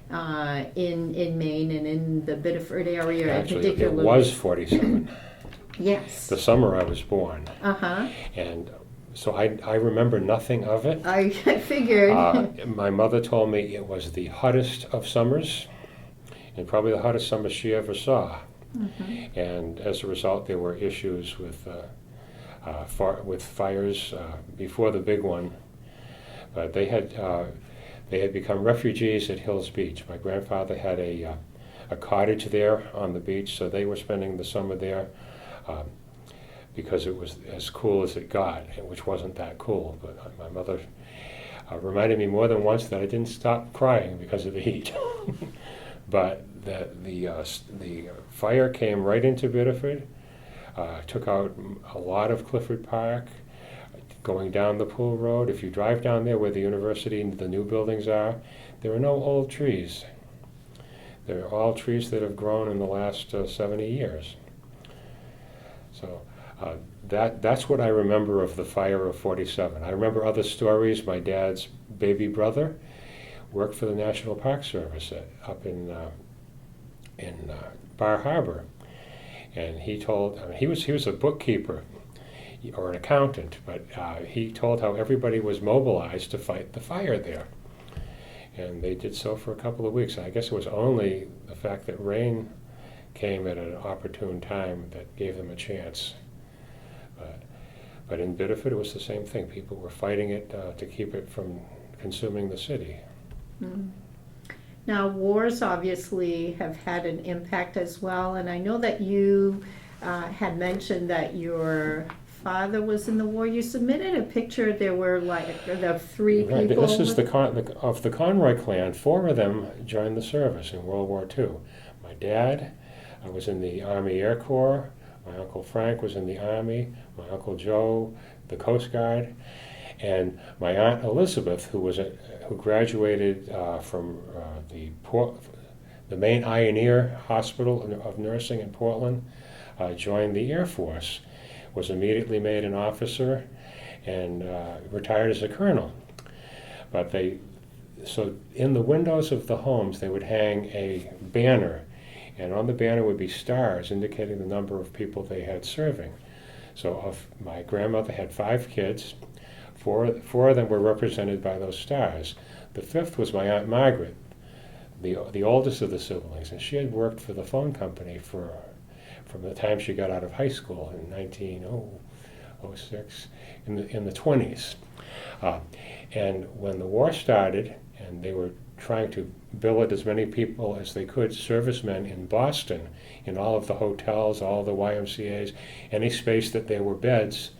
in Maine and in the Biddeford area. Actually, it was 47. Yes. The summer I was born. Uh-huh. And so I remember nothing of it. I figured. My mother told me it was the hottest of summers, and probably the hottest summer she ever saw. Mm-hmm. And as a result, there were issues with fires before the big one. But they had become refugees at Hills Beach. My grandfather had a cottage there on the beach, so they were spending the summer there because it was as cool as it got, which wasn't that cool. But my mother reminded me more than once that I didn't stop crying because of the heat. But the fire came right into Biddeford, took out a lot of Clifford Park, going down the Pool Road. If you drive down there where the university and the new buildings are, there are no old trees. They're all trees that have grown in the last 70 years. So that's what I remember of the fire of '47. I remember other stories. My dad's baby brother worked for the National Park Service up in Bar Harbor, and he told he was a bookkeeper or an accountant, but he told how everybody was mobilized to fight the fire there, and they did so for a couple of weeks. I guess it was only the fact that rain came at an opportune time that gave them a chance. But in Biddeford, it was the same thing. People were fighting it to keep it from consuming the city. Mm. Now, wars obviously have had an impact as well, and I know that you had mentioned that your father was in the war. You submitted a picture. There were like the three Right. people. This is of the Conroy clan. 4 of them joined the service in World War II. My dad was in the Army Air Corps. My Uncle Frank was in the Army. My Uncle Joe, the Coast Guard, and my Aunt Elizabeth, who graduated from the main Ioneer Hospital of Nursing in Portland, joined the Air Force, was immediately made an officer, and retired as a colonel. But so in the windows of the homes, they would hang a banner, and on the banner would be stars indicating the number of people they had serving. So my grandmother had 5 kids. Four of them were represented by those stars. The 5th was my Aunt Margaret, the oldest of the siblings, and she had worked for the phone company from the time she got out of high school in 1906, in the 20s. And when the war started, and they were trying to billet as many people as they could, servicemen in Boston, in all of the hotels, all of the YMCAs, any space that there were beds,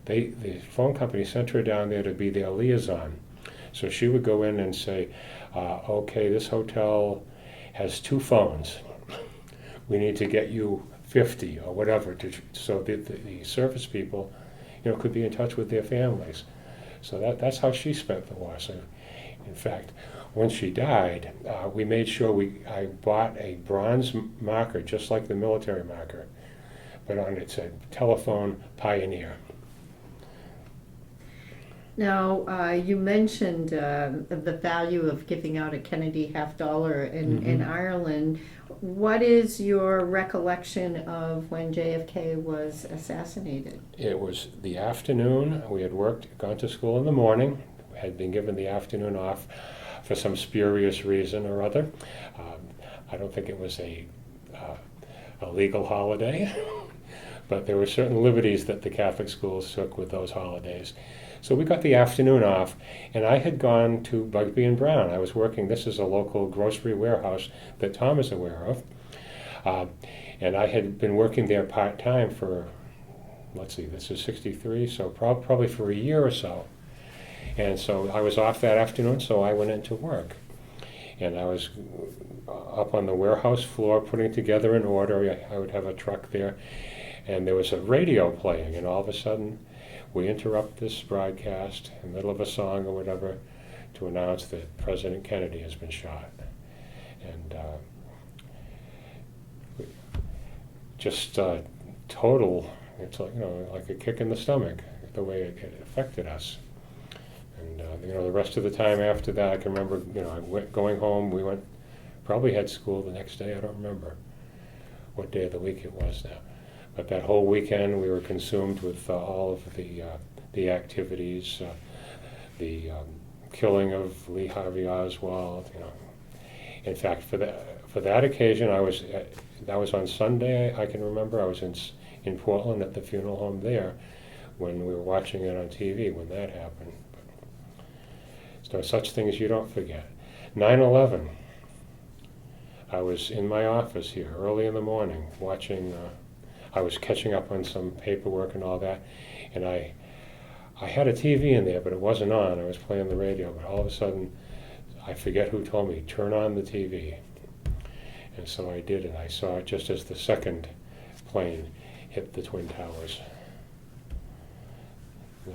the phone company sent her down there to be their liaison. So she would go in and say, okay, this hotel has 2 phones. We need to get you 50 or whatever, so the service people, could be in touch with their families. So that's how she spent the war. So, in fact, when she died, we made sure I bought a bronze marker, just like the military marker, but on it said "Telephone Pioneer." Now, you mentioned the value of giving out a Kennedy $50 in Ireland. What is your recollection of when JFK was assassinated? It was the afternoon. We had gone to school in the morning, had been given the afternoon off for some spurious reason or other. I don't think it was a legal holiday, but there were certain liberties that the Catholic schools took with those holidays. So we got the afternoon off, and I had gone to Bugbee and Brown. I was working, this is a local grocery warehouse that Tom is aware of, and I had been working there part-time for, let's see, this is 63, so probably for a year or so. And so I was off that afternoon, so I went into work. And I was up on the warehouse floor putting together an order. I would have a truck there, and there was a radio playing, and all of a sudden we interrupt this broadcast in the middle of a song or whatever to announce that President Kennedy has been shot. And just total, it's like, like a kick in the stomach, the way it affected us. And the rest of the time after that, I can remember, going home. We probably had school the next day. I don't remember what day of the week it was now. But that whole weekend, we were consumed with all of the activities, the killing of Lee Harvey Oswald. In fact, for that occasion, that was on Sunday. I can remember I was in Portland at the funeral home there when we were watching it on TV when that happened. So such things you don't forget. 9/11. I was in my office here early in the morning watching. I was catching up on some paperwork and all that, and I I had a TV in there, but it wasn't on. I was playing the radio, but all of a sudden, I forget who told me, turn on the TV. And so I did, and I saw it just as the second plane hit the Twin Towers.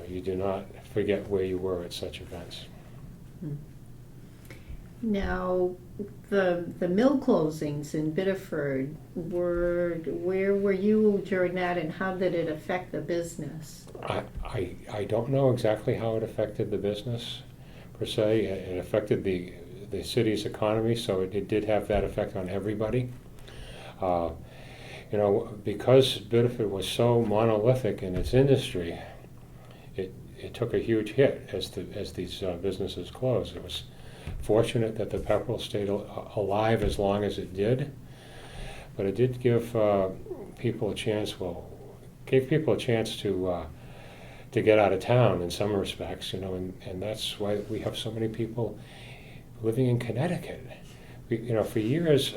You do not forget where you were at such events. Now, the mill closings in Biddeford, where were you during that, and how did it affect the business? I don't know exactly how it affected the business, per se. It affected the city's economy, so it did have that effect on everybody. Because Biddeford was so monolithic in its industry, it took a huge hit as these businesses closed. It was fortunate that the Pepperell stayed alive as long as it did, but it did give people a chance. Gave people a chance to get out of town in some respects, and that's why we have so many people living in Connecticut. For years,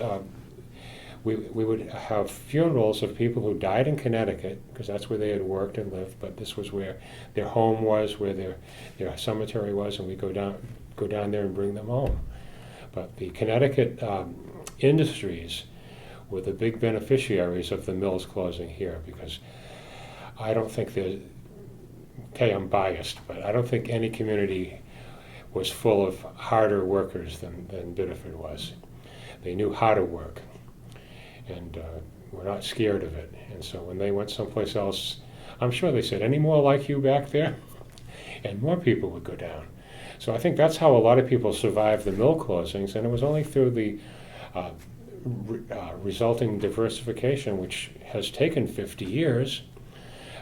we would have funerals of people who died in Connecticut because that's where they had worked and lived, but this was where their home was, where their cemetery was, and we go down there and bring them home. But the Connecticut industries were the big beneficiaries of the mills closing here, because I don't think I'm biased, but I don't think any community was full of harder workers than Biddeford was. They knew how to work, and were not scared of it. And so when they went someplace else, I'm sure they said, any more like you back there? And more people would go down. So I think that's how a lot of people survived the mill closings, and it was only through the resulting diversification, which has taken 50 years,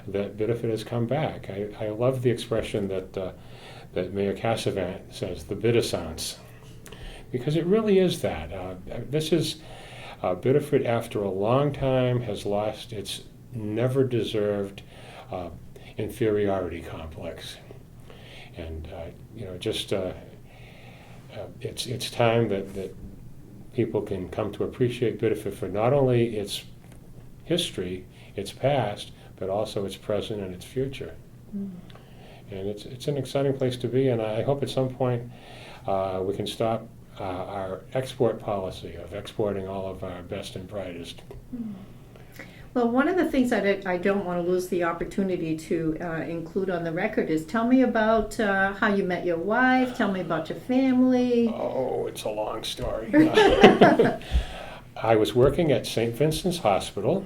that Biddeford has come back. I love the expression that Mayor Cassavant says, the Biddessance, because it really is that. This is Biddeford, after a long time, has lost its never deserved inferiority complex. And it's time that people can come to appreciate Biddeford for not only its history, its past, but also its present and its future. Mm. And it's an exciting place to be, and I hope at some point we can stop our export policy of exporting all of our best and brightest. Mm. Well, one of the things that I don't want to lose the opportunity to include on the record is tell me about how you met your wife, tell me about your family. Oh, it's a long story. I was working at St. Vincent's Hospital,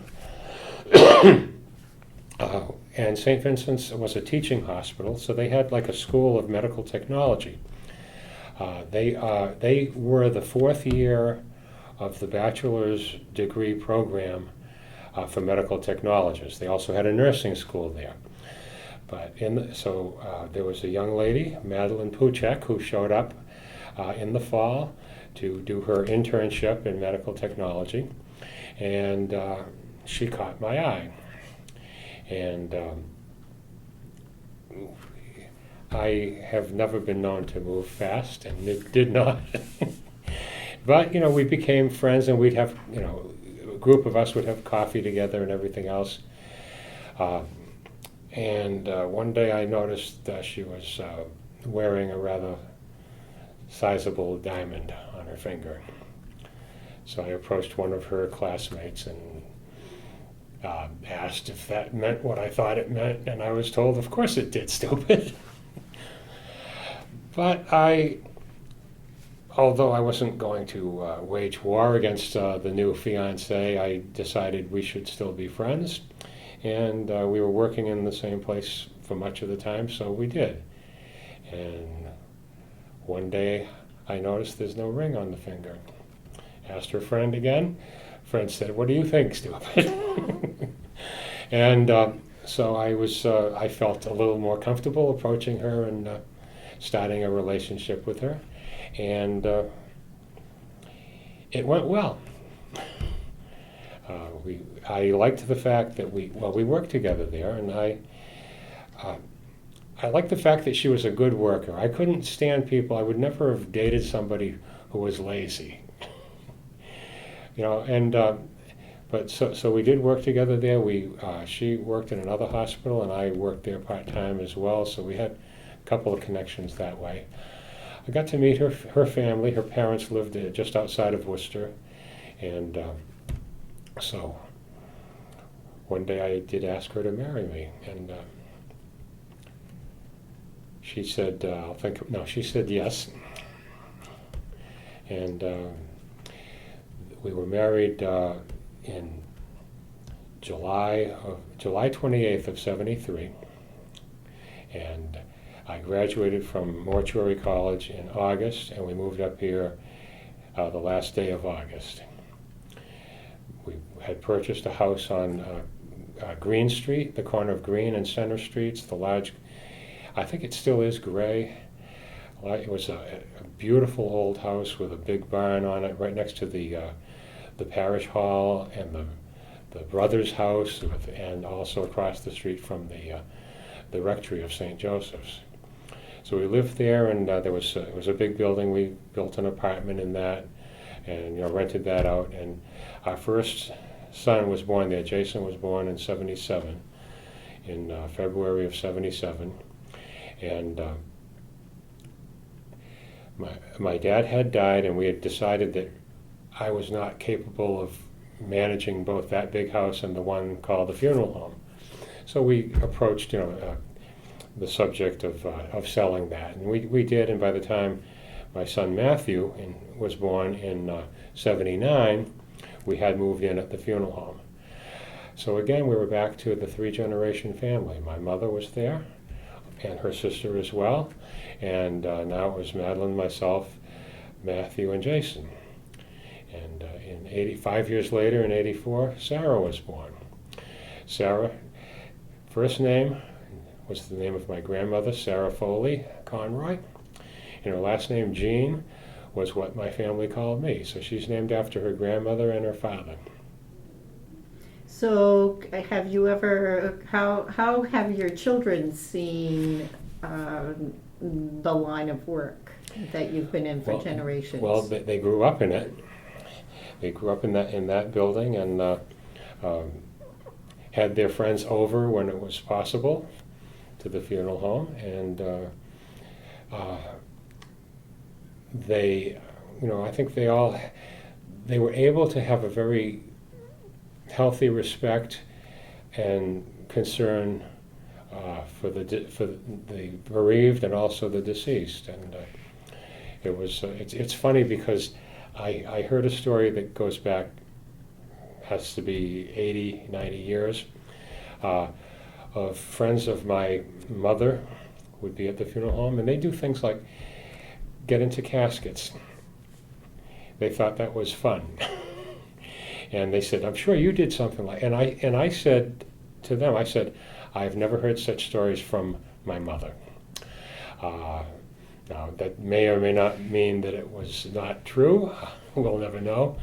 and St. Vincent's was a teaching hospital, so they had like a school of medical technology. They were the fourth year of the bachelor's degree program for medical technologists. They also had a nursing school there. But there was a young lady, Madeline Puchek, who showed up in the fall to do her internship in medical technology, and she caught my eye. And I have never been known to move fast, and it did not. But, we became friends, and we'd have, a group of us would have coffee together and everything else. And one day I noticed that she was wearing a rather sizable diamond on her finger. So I approached one of her classmates and asked if that meant what I thought it meant, and I was told, of course it did, stupid. But although I wasn't going to wage war against the new fiancé, I decided we should still be friends, and we were working in the same place for much of the time, so we did. And one day I noticed there's no ring on the finger. Asked her friend again. Friend said, "What do you think, stupid?" And so I felt a little more comfortable approaching her and starting a relationship with her, and it went well. I liked the fact that we worked together there, and I liked the fact that she was a good worker. I couldn't stand people. I would never have dated somebody who was lazy. But but so we did work together there. She worked in another hospital, and I worked there part-time as well, so we had a couple of connections that way. I got to meet her family. Her parents lived just outside of Worcester, and so one day I did ask her to marry me, and she said, she said yes. And we were married in July 28th of 73. And I graduated from Mortuary College in August, and we moved up here the last day of August. We had purchased a house on Green Street, the corner of Green and Center Streets, the large, I think it still is gray. It was a beautiful old house with a big barn on it, right next to the parish hall and the brother's house, and also across the street from the rectory of St. Joseph's. So we lived there, and it was a big building. We built an apartment in that, and rented that out. And our first son was born there. Jason was born in '77, in February of '77, and my dad had died, and we had decided that I was not capable of managing both that big house and the one called the funeral home. So we approached, the subject of selling that, and we did. And by the time my son Matthew was born in '79, we had moved in at the funeral home. So again, we were back to the three-generation family. My mother was there, and her sister as well, and now it was Madeline, myself, Matthew, and Jason. And in 85 years later, in '84, Sarah was born. Sarah, first name was the name of my grandmother, Sarah Foley Conroy, and her last name, Jean, was what my family called me. So she's named after her grandmother and her father. So have you ever, how have your children seen the line of work that you've been in for generations? Well, they grew up in it. They grew up in that building, and had their friends over when it was possible to the funeral home, and I think they were able to have a very healthy respect and concern for the bereaved and also the deceased. And it's funny because I heard a story that goes back, has to be 80, 90 years, of friends of my mother would be at the funeral home, and they do things like get into caskets. They thought that was fun. And they said, "I'm sure you did something like," and I said to them, "I've never heard such stories from my mother." Now, that may or may not mean that it was not true. We'll never know.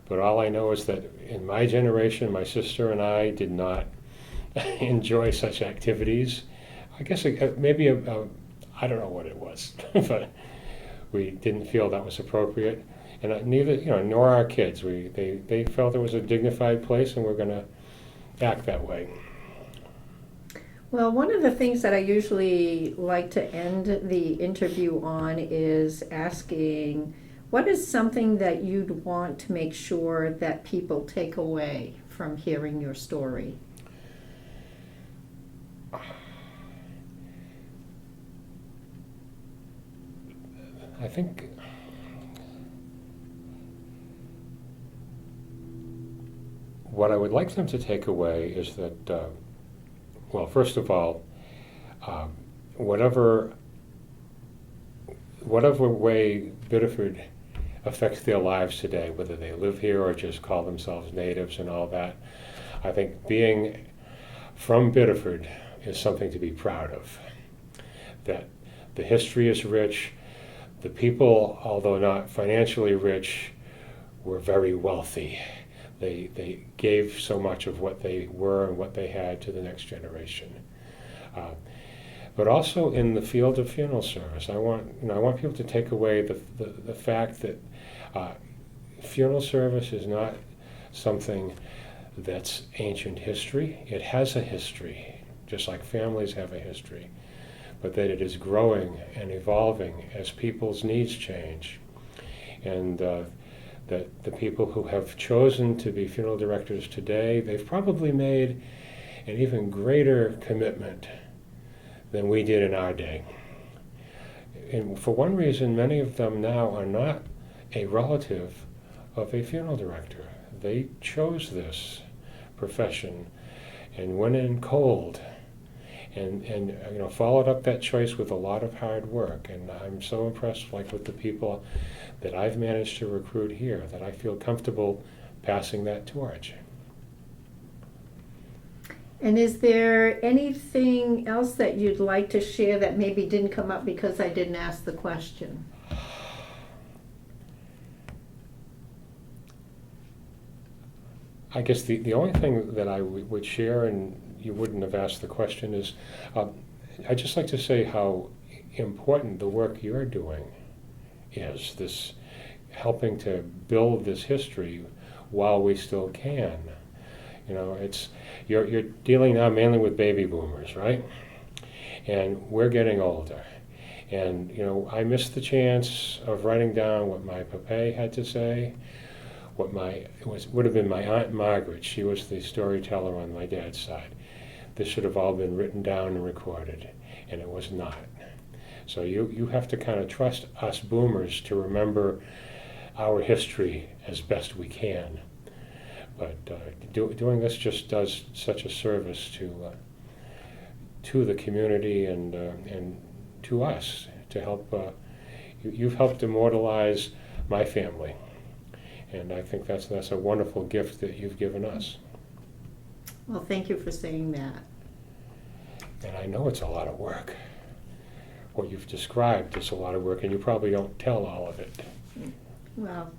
But all I know is that in my generation, my sister and I did not enjoy such activities. I guess maybe I don't know what it was, but we didn't feel that was appropriate. And neither, nor our kids. They felt it was a dignified place, and we're going to act that way. Well, one of the things that I usually like to end the interview on is asking, what is something that you'd want to make sure that people take away from hearing your story? I think what I would like them to take away is that, first of all, whatever way Biddeford affects their lives today, whether they live here or just call themselves natives and all that, I think being from Biddeford is something to be proud of. That the history is rich. The people, although not financially rich, were very wealthy. They gave so much of what they were and what they had to the next generation. But also in the field of funeral service, I want people to take away the fact that funeral service is not something that's ancient history. It has a history, just like families have a history, but that it is growing and evolving as people's needs change. And that the people who have chosen to be funeral directors today, they've probably made an even greater commitment than we did in our day. And for one reason, many of them now are not a relative of a funeral director. They chose this profession and went in cold and followed up that choice with a lot of hard work. And I'm so impressed, like, with the people that I've managed to recruit here, that I feel comfortable passing that torch. And is there anything else that you'd like to share that maybe didn't come up because I didn't ask the question? I guess the only thing that I would share, and you wouldn't have asked the question, is I'd just like to say how important the work you're doing is, this helping to build this history while we still can. It's you're dealing now mainly with baby boomers, right? And we're getting older. And I missed the chance of writing down what my papa had to say. What would have been my Aunt Margaret. She was the storyteller on my dad's side. This should have all been written down and recorded, and it was not. So you have to kind of trust us boomers to remember our history as best we can. But doing this just does such a service to the community and to us, to help. You've helped immortalize my family. And I think that's a wonderful gift that you've given us. Well, thank you for saying that. And I know it's a lot of work. What you've described is a lot of work, and you probably don't tell all of it. Well,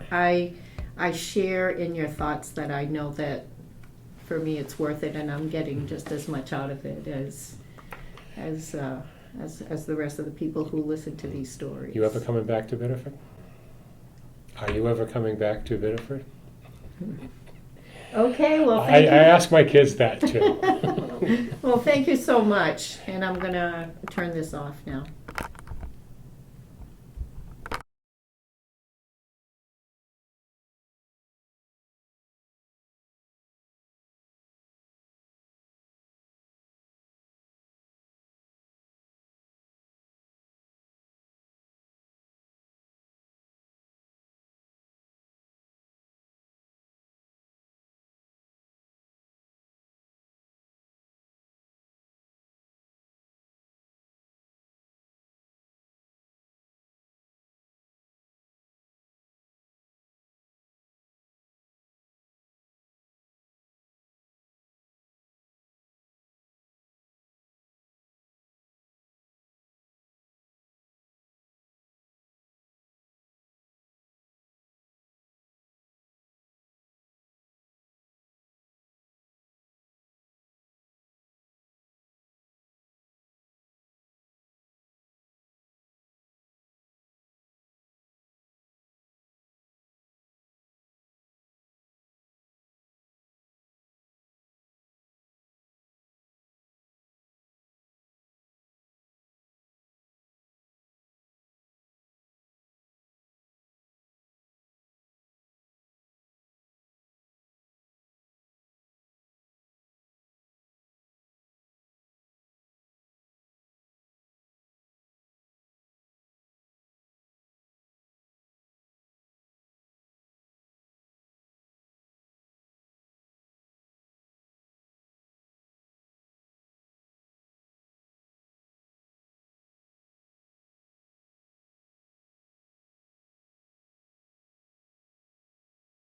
I share in your thoughts that I know that for me it's worth it, and I'm getting just as much out of it as the rest of the people who listen to these stories. You ever coming back to Biddeford? Are you ever coming back to Biddeford? Okay, well, I thank you. ask my kids that too. Well, thank you so much, and I'm going to turn this off now.